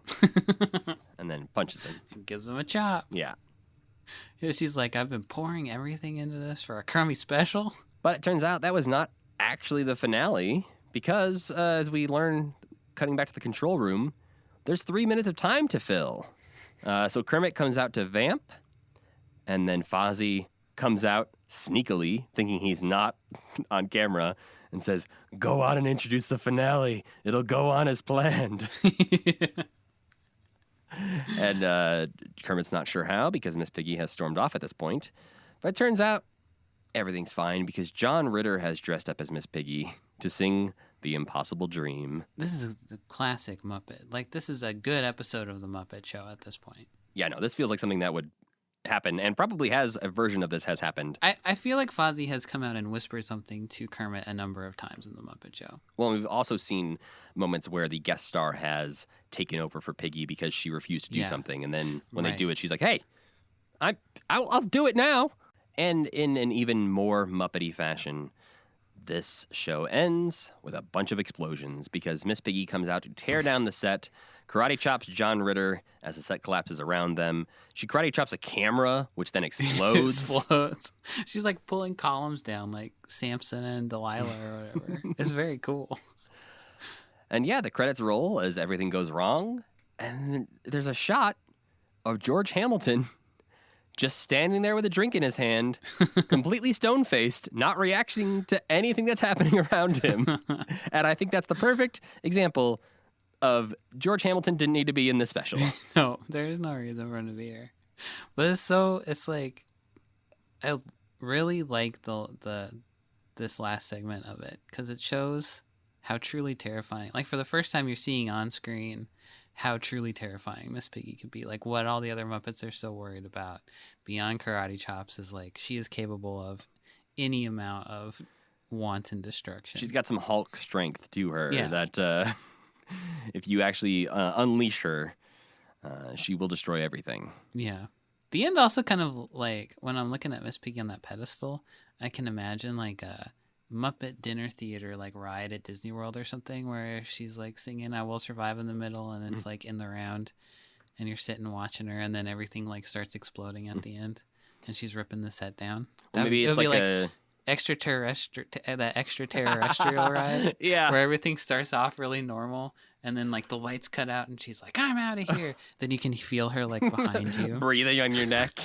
And then punches him. Gives him a chop. Yeah. She's like, "I've been pouring everything into this for a crummy special." But it turns out that was not actually the finale, because as we learn, cutting back to the control room, there's 3 minutes of time to fill. So Kermit comes out to vamp, and then Fozzie comes out sneakily, thinking he's not on camera, and says, "Go on and introduce the finale. It'll go on as planned." And Kermit's not sure how, because Miss Piggy has stormed off at this point. But it turns out everything's fine, because John Ritter has dressed up as Miss Piggy to sing The Impossible Dream. This is the classic Muppet. Like, this is a good episode of The Muppet Show at this point. Yeah, no, this feels like something that would happen, and probably has a version of this has happened. I feel like Fozzie has come out and whispered something to Kermit a number of times in The Muppet Show. Well, we've also seen moments where the guest star has taken over for Piggy because she refused to do something, and then when they do it, she's like, "Hey, I'll do it now." And in an even more Muppety fashion, this show ends with a bunch of explosions, because Miss Piggy comes out to tear down the set, karate chops John Ritter as the set collapses around them. She karate chops a camera, which then explodes. Explodes. She's like pulling columns down like Samson and Delilah or whatever. It's very cool. And yeah, the credits roll as everything goes wrong. And then there's a shot of George Hamilton just standing there with a drink in his hand, completely stone-faced, not reacting to anything that's happening around him. And I think that's the perfect example of George Hamilton didn't need to be in this special. No, there's no reason for him to be here. But it's like, I really like this last segment of it, because it shows how truly terrifying, like, for the first time you're seeing on screen how truly terrifying Miss Piggy could be. Like, what all the other Muppets are so worried about beyond karate chops is, like, she is capable of any amount of wanton destruction. She's got some Hulk strength to her that if you actually unleash her, she will destroy everything. Yeah. The end also kind of, like, when I'm looking at Miss Piggy on that pedestal, I can imagine, like, a Muppet dinner theater, like, ride at Disney World or something, where she's, like, singing I Will Survive in the middle, and it's, like, in the round, and you're sitting watching her, and then everything, like, starts exploding at the end, and she's ripping the set down. Well, maybe it's like a... that extraterrestrial ride, where everything starts off really normal, and then, like, the lights cut out, and she's like, "I'm out of here." Then you can feel her, like, behind you, breathing on your neck.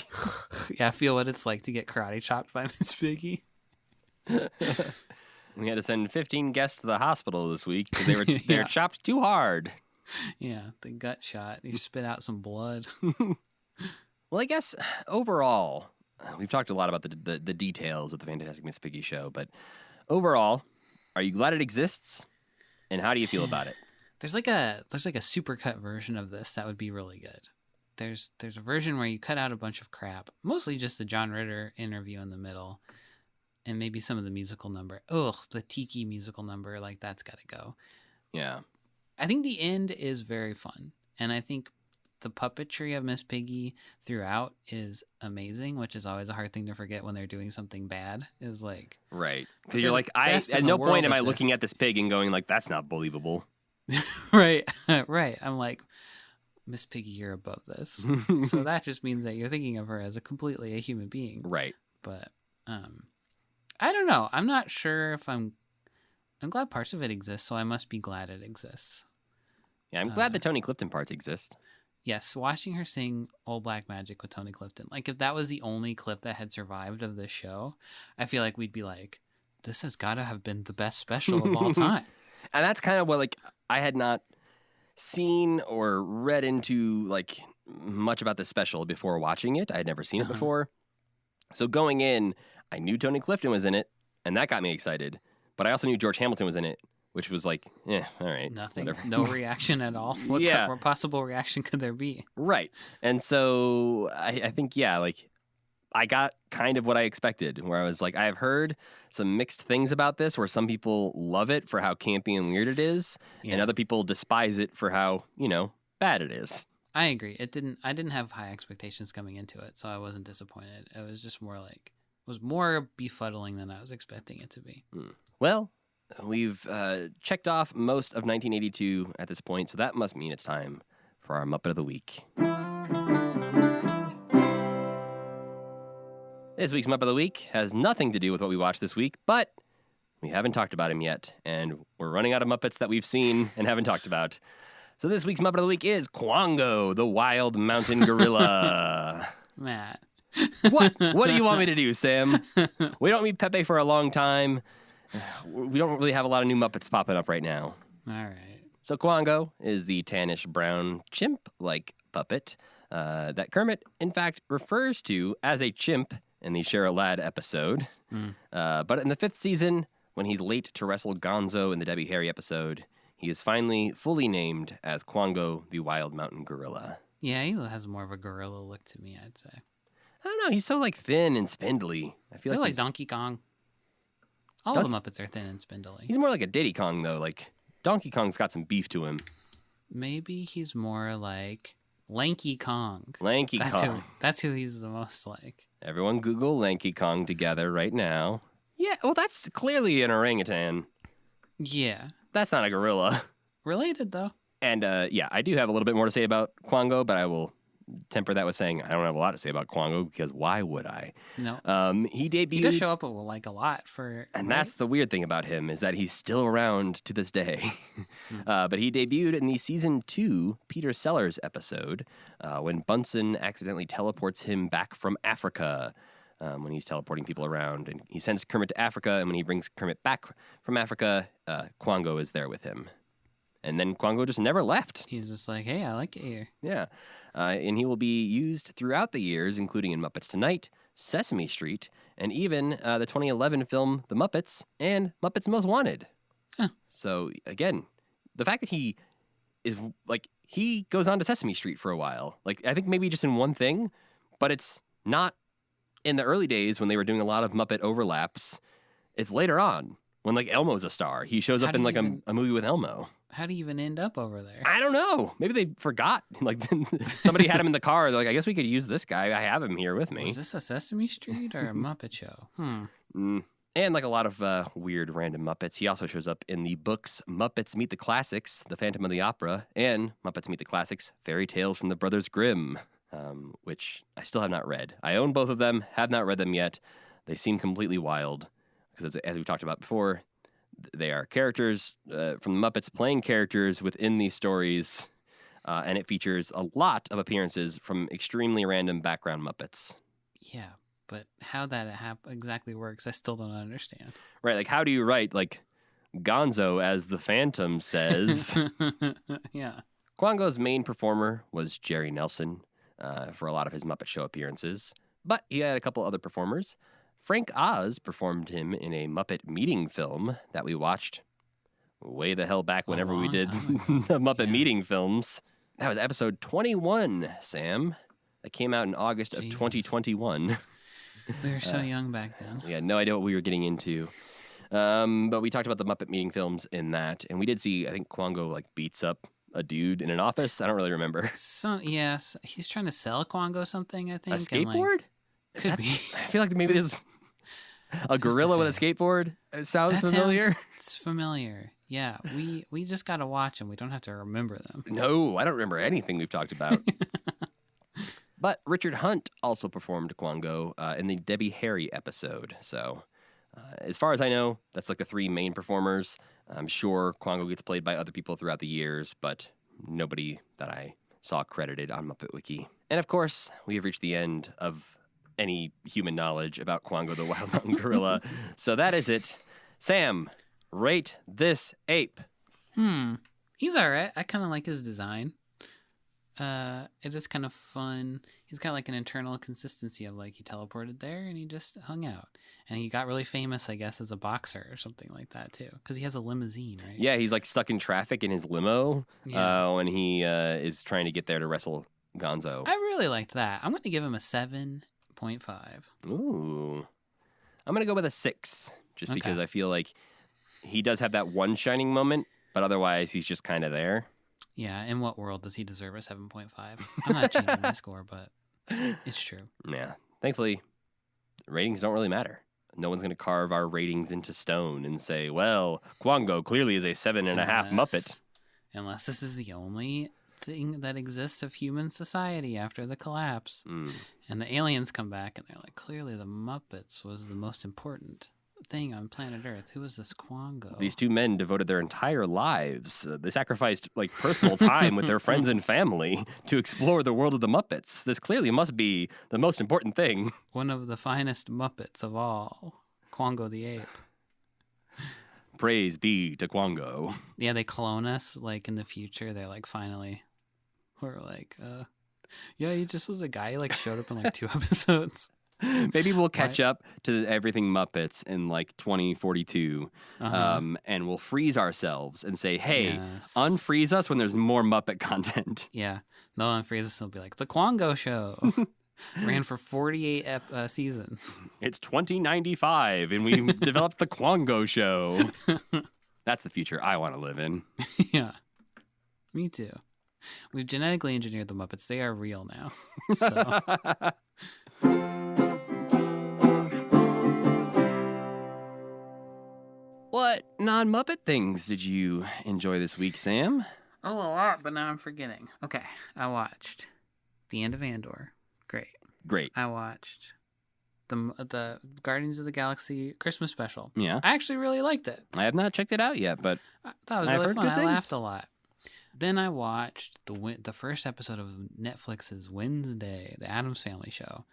Yeah, feel what it's like to get karate chopped by Miss Piggy. We had to send 15 guests to the hospital this week because they were chopped too hard. Yeah, the gut shot. You spit out some blood. Well, I guess overall, we've talked a lot about the details of the Fantastic Miss Piggy show, but overall, are you glad it exists? And how do you feel about it? There's like a supercut version of this that would be really good. There's a version where you cut out a bunch of crap, mostly just the John Ritter interview in the middle, and maybe some of the musical number. Ugh, the Tiki musical number, like, that's got to go. Yeah. I think the end is very fun, And I think the puppetry of Miss Piggy throughout is amazing, which is always a hard thing to forget when they're doing something bad. Is like Right. But Because you're they're like, the best at in the no point world am at I looking this. at this pig and going like, that's not believable. right, right. I'm like, Miss Piggy, you're above this. So that just means that you're thinking of her as a human being. Right. But I don't know. I'm not sure if I'm glad parts of it exist, so I must be glad it exists. Yeah, I'm glad the Tony Clifton parts exist. Yes, watching her sing Old Black Magic with Tony Clifton. Like, if that was the only clip that had survived of this show, I feel like we'd be like, this has got to have been the best special of all time. And that's kind of what, like, I had not seen or read into, like, much about this special before watching it. I had never seen it before. So going in, I knew Tony Clifton was in it, and that got me excited. But I also knew George Hamilton was in it, which was like, all right. Nothing. Whatever. No reaction at all. What possible reaction could there be? Right. And so I think, yeah, like, I got kind of what I expected, where I was like, I have heard some mixed things about this, where some people love it for how campy and weird it is, and other people despise it for how, bad it is. I agree. I didn't have high expectations coming into it, so I wasn't disappointed. It was just more like, it was more befuddling than I was expecting it to be. Well, we've checked off most of 1982 at this point, so that must mean it's time for our Muppet of the Week. This week's Muppet of the Week has nothing to do with what we watched this week, but we haven't talked about him yet, and we're running out of Muppets that we've seen and haven't talked about. So this week's Muppet of the Week is Quango, the Wild Mountain Gorilla. Matt. What do you want me to do, Sam? We don't meet Pepe for a long time. We don't really have a lot of new Muppets popping up right now. All right. So Quango is the tannish brown chimp-like puppet that Kermit, in fact, refers to as a chimp in the Cheryl Ladd episode. But in the 5th season, when he's late to wrestle Gonzo in the Debbie Harry episode, he is finally fully named as Quango, the Wild Mountain Gorilla. Yeah, he has more of a gorilla look to me, I'd say. I don't know. He's so, like, thin and spindly. I feel They're like like Donkey Kong. All the Muppets are thin and spindly. He's more like a Diddy Kong, though. Like, Donkey Kong's got some beef to him. Maybe he's more like Lanky Kong. Lanky Kong. That's who he's the most like. Everyone Google Lanky Kong together right now. Yeah, well, that's clearly an orangutan. Yeah. That's not a gorilla. Related, though. And, yeah, I do have a little bit more to say about Quango, but I will temper that with saying I don't have a lot to say about Quango, because why would I? No. He debuted... He does show up like a lot for... And that's the weird thing about him, is that he's still around to this day. But he debuted in the Season 2 Peter Sellers episode when Bunsen accidentally teleports him back from Africa. When he's teleporting people around, and he sends Kermit to Africa, and when he brings Kermit back from Africa, Quango is there with him. And then Quango just never left. He's just like, hey, I like it here. Yeah. And he will be used throughout the years, including in Muppets Tonight, Sesame Street, and even the 2011 film The Muppets and Muppets Most Wanted. Huh. So, again, the fact that he is, like, he goes on to Sesame Street for a while. Like, I think maybe just in one thing, but it's not in the early days when they were doing a lot of Muppet overlaps. It's later on when, like, Elmo's a star. He shows up in, like, a movie with Elmo. How do you even end up over there? I don't know. Maybe they forgot. Like, somebody had him in the car. They're like, I guess we could use this guy. I have him here with me. Was this a Sesame Street or a Muppet Show? And like a lot of weird random Muppets, he also shows up in the books Muppets Meet the Classics, The Phantom of the Opera, and Muppets Meet the Classics, Fairy Tales from the Brothers Grimm, which I still have not read. I own both of them, have not read them yet. They seem completely wild, because as we've talked about before, they are characters from the Muppets playing characters within these stories, and it features a lot of appearances from extremely random background Muppets. Yeah, but how that exactly works, I still don't understand. Right, like how do you write, like, Gonzo as the Phantom says? Yeah. Quango's main performer was Jerry Nelson for a lot of his Muppet Show appearances, but he had a couple other performers. Frank Oz performed him in a Muppet Meeting film that we watched way the hell back whenever we did the Muppet Meeting films. That was episode 21, Sam. That came out in August of 2021. We were so young back then. We had no idea what we were getting into. But we talked about the Muppet Meeting films in that, and we did see, I think Quango, like, beats up a dude in an office. I don't really remember. Yes, he's trying to sell Quango something, I A think. skateboard? Could be. I feel like maybe this a gorilla with a skateboard. It sounds familiar. It's familiar. Yeah, we just got to watch them. We don't have to remember them. No, I don't remember anything we've talked about. But Richard Hunt also performed Quango in the Debbie Harry episode. So, as far as I know, that's like the three main performers. I'm sure Quango gets played by other people throughout the years, but nobody that I saw credited on Muppet Wiki. And of course, we have reached the end of any human knowledge about Quango the Wild Mountain Gorilla. So that is it. Sam, rate this ape. He's all right. I kind of like his design. It is kind of fun. He's got like an internal consistency of like he teleported there and he just hung out. And he got really famous, I guess, as a boxer or something like that too. Because he has a limousine, right? Yeah, he's like stuck in traffic in his limo when he is trying to get there to wrestle Gonzo. I really liked that. I'm going to give him a 7.5. Ooh. I'm going to go with a 6 just Okay. because I feel like he does have that one shining moment, but otherwise he's just kind of there. Yeah, in what world does he deserve a 7.5? I'm not changing my score, but it's true. Yeah. Thankfully, ratings don't really matter. No one's going to carve our ratings into stone and say, well, Quango clearly is a 7.5 Muppet. Unless this is the only thing that exists of human society after the collapse. And the aliens come back and they're like, clearly the Muppets was the most important thing on planet Earth. Who is this Quango? These two men devoted their entire lives. They sacrificed like personal time with their friends and family to explore the world of the Muppets. This clearly must be the most important thing. One of the finest Muppets of all, Quango the ape. Praise be to Quango. Yeah, they clone us like in the future. They're like, finally, we're like, yeah, he just was a guy. He like showed up in like 2 episodes. Maybe we'll catch up to everything Muppets in like 2042, and we'll freeze ourselves and say, hey, unfreeze us when there's more Muppet content. Yeah. They'll unfreeze us and it'll be like, The Quango Show. Ran for 48 seasons. It's 2095, and we developed The Quango Show. That's the future I want to live in. Yeah. Me too. We've genetically engineered the Muppets. They are real now. So... What non-Muppet things did you enjoy this week, Sam? Oh, a lot, but now I'm forgetting. Okay, I watched The End of Andor. Great. I watched the Guardians of the Galaxy Christmas special. Yeah. I actually really liked it. I have not checked it out yet, but I thought it was really fun. I laughed a lot. Then I watched the first episode of Netflix's Wednesday, the Addams Family show.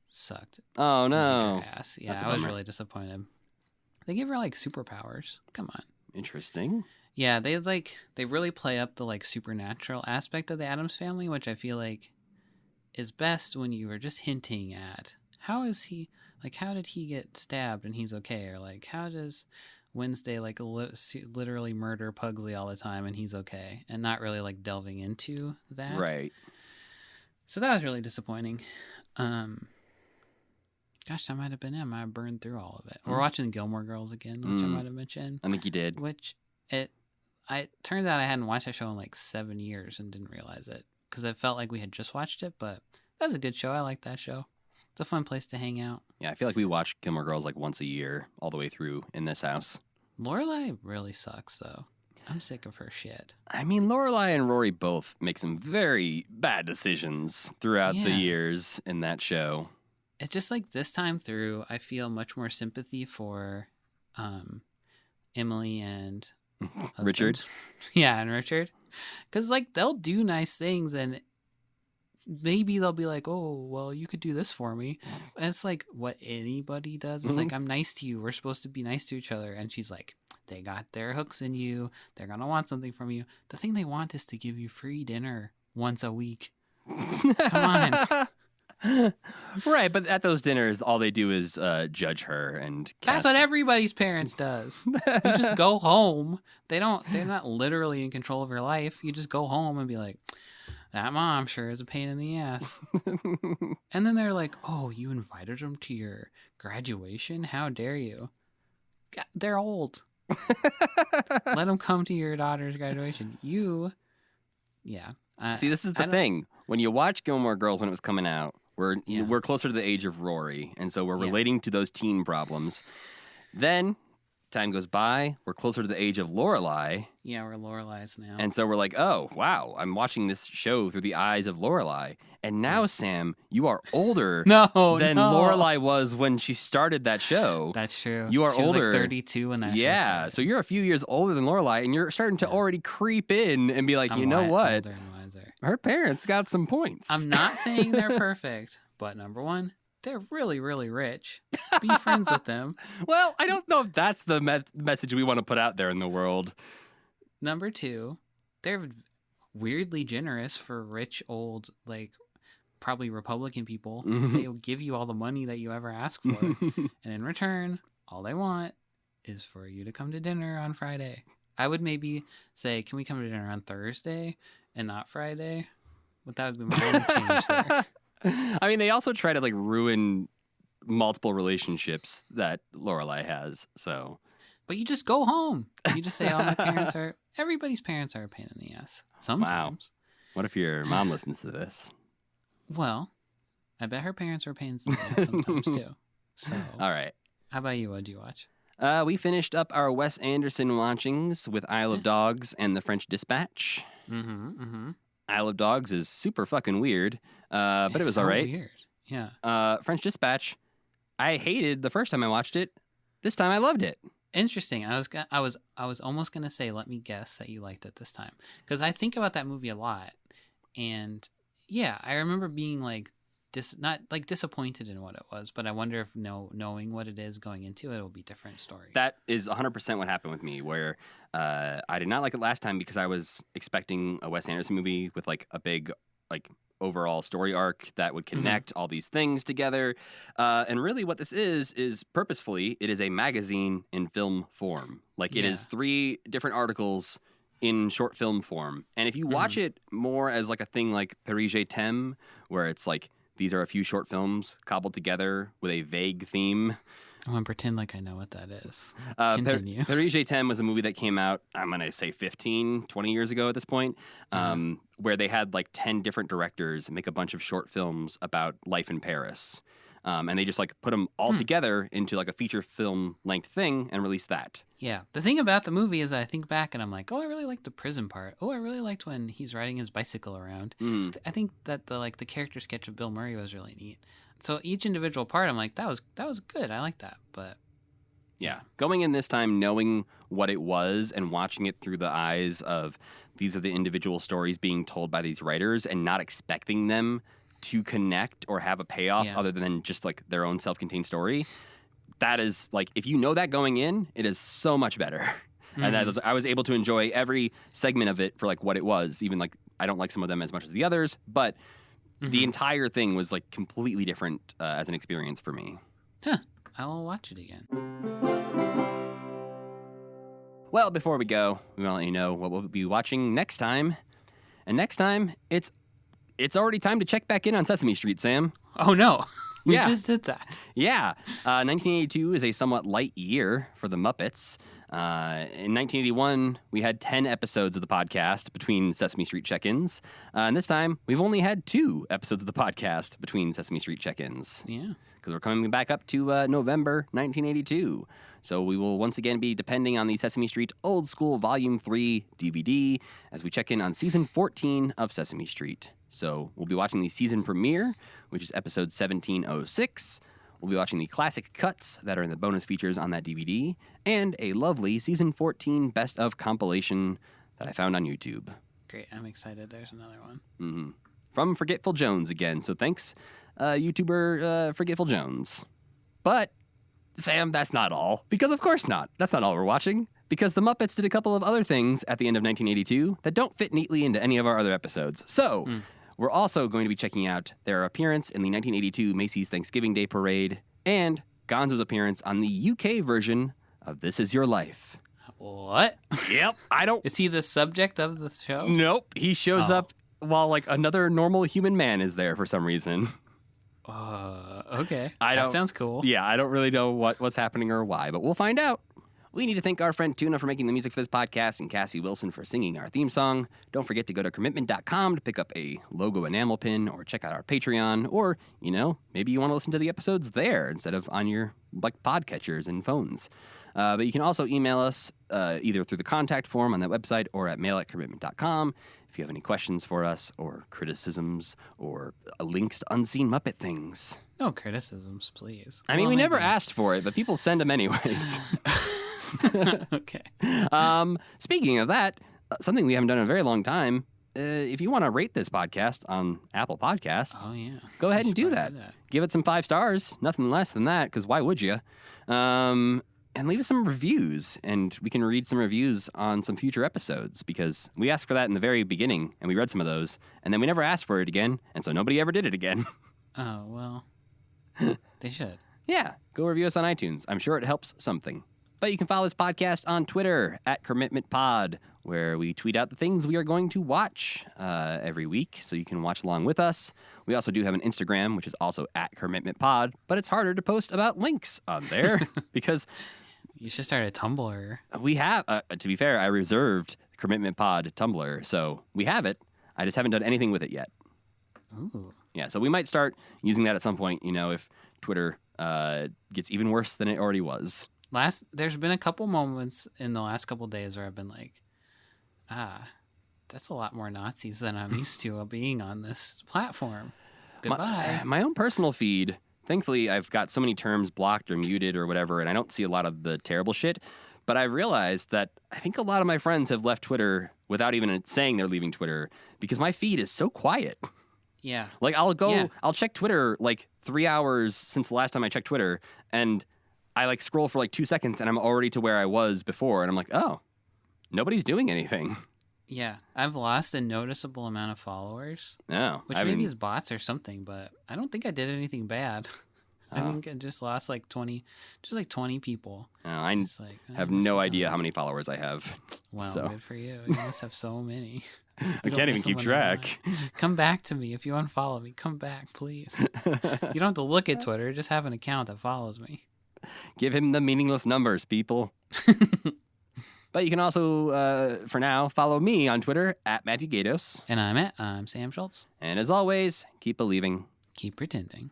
Sucked. Oh, no. Major ass. Yeah, I was really disappointed. They give her like superpowers. Come on. Interesting. Yeah, they really play up the like supernatural aspect of the Addams Family, which I feel like is best when you are just hinting at how did he get stabbed and he's okay, or like how does Wednesday like literally murder Pugsley all the time and he's okay, and not really like delving into that. Right. So that was really disappointing. Gosh, that might have been it. I might have burned through all of it. We're watching Gilmore Girls again, which I might have mentioned. I think you did. Which turns out I hadn't watched that show in like 7 years and didn't realize it because I felt like we had just watched it. But that was a good show. I like that show. It's a fun place to hang out. Yeah, I feel like we watch Gilmore Girls like once a year, all the way through in this house. Lorelai really sucks, though. I'm sick of her shit. I mean, Lorelai and Rory both make some very bad decisions throughout the years in that show. It's just like this time through, I feel much more sympathy for Emily and Richard. Yeah, and Richard. Because like they'll do nice things and maybe they'll be like, oh, well, you could do this for me. And it's like what anybody does. It's like, I'm nice to you. We're supposed to be nice to each other. And she's like, they got their hooks in you. They're going to want something from you. The thing they want is to give you free dinner once a week. Come on. Right, but at those dinners, all they do is judge her and That's what everybody's parents does. You just go home. They're not literally in control of your life. You just go home and be like, that mom sure is a pain in the ass. And then they're like, oh, you invited them to your graduation? How dare you? They're old. Let them come to your daughter's graduation. You Yeah. See, this is the thing. When you watch Gilmore Girls when it was coming out, we're closer to the age of Rory, and so we're relating to those teen problems. Then time goes by, we're closer to the age of Lorelai. Yeah, we're Lorelai's now. And so we're like, oh, wow, I'm watching this show through the eyes of Lorelai. And now, Sam, you are older than Lorelai was when she started that show. That's true. You are she older. Was like 32 when that show Yeah, started. so you're a few years older than Lorelai, and you're starting to already creep in and be like, I'm you know what? older and wiser. Her parents got some points. I'm not saying they're perfect, but number one, they're really, really rich. Be friends with them. Well, I don't know if that's the message we want to put out there in the world. Number two, they're weirdly generous for rich, old, like, probably Republican people. They'll give you all the money that you ever ask for. And in return, all they want is for you to come to dinner on Friday. I would maybe say, can we come to dinner on Thursday and not Friday? But that would be my only change there. I mean, they also try to like ruin multiple relationships that Lorelai has. So, but you just go home. You just say, "Oh, everybody's parents are a pain in the ass." Sometimes. Wow. What if your mom listens to this? Well, I bet her parents are pains in the ass sometimes too. So, all right. How about you? What did you watch? We finished up our Wes Anderson watchings with Isle of Dogs and The French Dispatch. Isle of Dogs is super fucking weird, but it was so all right. Weird. Yeah. French Dispatch, I hated the first time I watched it. This time I loved it. Interesting. I was almost gonna say, let me guess that you liked it this time, because I think about that movie a lot, and yeah, I remember being like not like disappointed in what it was, but I wonder if knowing what it is going into it will be a different story. That is 100% what happened with me, where I did not like it last time because I was expecting a Wes Anderson movie with like a big like overall story arc that would connect all these things together. And really what this is purposefully, it is a magazine in film form. Like it is 3 different articles in short film form. And if you watch it more as like a thing like Paris Je t'aime, where it's like, these are a few short films cobbled together with a vague theme. I'm going to pretend like I know what that is. Continue. Paris Je t'aime was a movie that came out, I'm going to say 15, 20 years ago at this point, where they had like 10 different directors make a bunch of short films about life in Paris. And they just like put them all together into like a feature film length thing and released that. Yeah. The thing about the movie is I think back and I'm like, oh, I really liked the prison part. Oh, I really liked when he's riding his bicycle around. I think that the character sketch of Bill Murray was really neat. So each individual part, I'm like, that was good. I like that. But yeah, going in this time, knowing what it was and watching it through the eyes of these are the individual stories being told by these writers and not expecting them to connect or have a payoff other than just like their own self-contained story. That is like, if you know that going in, it is so much better. And I was able to enjoy every segment of it for like what it was. Even like, I don't like some of them as much as the others, but the entire thing was like completely different as an experience for me. Huh. I will watch it again. Well, before we go, we want to let you know what we'll be watching next time. And next time, it's already time to check back in on Sesame Street, Sam. Oh, no. We Yeah. just did that. Yeah. 1982 is a somewhat light year for the Muppets. In 1981, we had 10 episodes of the podcast between Sesame Street check-ins. And this time, we've only had 2 episodes of the podcast between Sesame Street check-ins. Yeah. Because we're coming back up to November 1982. So we will once again be depending on the Sesame Street Old School Volume 3 DVD as we check in on Season 14 of Sesame Street. So we'll be watching the season premiere, which is episode 1706. We'll be watching the classic cuts that are in the bonus features on that DVD, and a lovely Season 14 Best of compilation that I found on YouTube. Great. I'm excited. There's another one. From Forgetful Jones again. So thanks, YouTuber Forgetful Jones. But, Sam, that's not all. Because of course not. That's not all we're watching. Because the Muppets did a couple of other things at the end of 1982 that don't fit neatly into any of our other episodes. So, we're also going to be checking out their appearance in the 1982 Macy's Thanksgiving Day Parade and Gonzo's appearance on the UK version of This Is Your Life. What? Yep. Is he the subject of the show? Nope. He shows up while like another normal human man is there for some reason. Okay. That sounds cool. Yeah, I don't really know what's happening or why, but we'll find out. We need to thank our friend Tuna for making the music for this podcast and Cassie Wilson for singing our theme song. Don't forget to go to commitment.com to pick up a logo enamel pin or check out our Patreon, or, maybe you want to listen to the episodes there instead of on your podcatchers and phones. But you can also email us either through the contact form on that website or at mail@commitment.com if you have any questions for us or criticisms or links to unseen Muppet things. No criticisms, please. I mean, we never asked for it, but people send them anyways. Okay. Speaking of that, something we haven't done in a very long time, if you want to rate this podcast on Apple Podcasts, go ahead and do that. Give it some 5 stars, nothing less than that, because why would you? And leave us some reviews, and we can read some reviews on some future episodes, because we asked for that in the very beginning, and we read some of those, and then we never asked for it again, and so nobody ever did it again. Oh, well, they should. Yeah, go review us on iTunes. I'm sure it helps something. But you can follow this podcast on Twitter @CommitmentPod, where we tweet out the things we are going to watch every week, so you can watch along with us. We also do have an Instagram, which is also @CommitmentPod, but it's harder to post about links on there because you should start a Tumblr. We have, to be fair, I reserved Commitment Pod Tumblr, so we have it. I just haven't done anything with it yet. Ooh. Yeah, so we might start using that at some point, if Twitter gets even worse than it already was. There's been a couple moments in the last couple days where I've been like, that's a lot more Nazis than I'm used to being on this platform. Goodbye. My own personal feed, thankfully, I've got so many terms blocked or muted or whatever, and I don't see a lot of the terrible shit. But I've realized that I think a lot of my friends have left Twitter without even saying they're leaving Twitter because my feed is so quiet. Yeah. Like, I'll check Twitter 3 hours since the last time I checked Twitter, and I scroll for 2 seconds and I'm already to where I was before. And I'm like, oh, nobody's doing anything. Yeah. I've lost a noticeable amount of followers. No. Which maybe is bots or something, but I don't think I did anything bad. I think I just lost 20 people. Oh, I have no idea how many followers I have. Wow, good for you. You must have so many. I can't even keep track. Come back to me. If you unfollow me, come back, please. You don't have to look at Twitter. Just have an account that follows me. Give him the meaningless numbers, people. But you can also, for now, follow me on Twitter @MatthewGatos. And I'm Sam Schultz. And as always, keep believing. Keep pretending.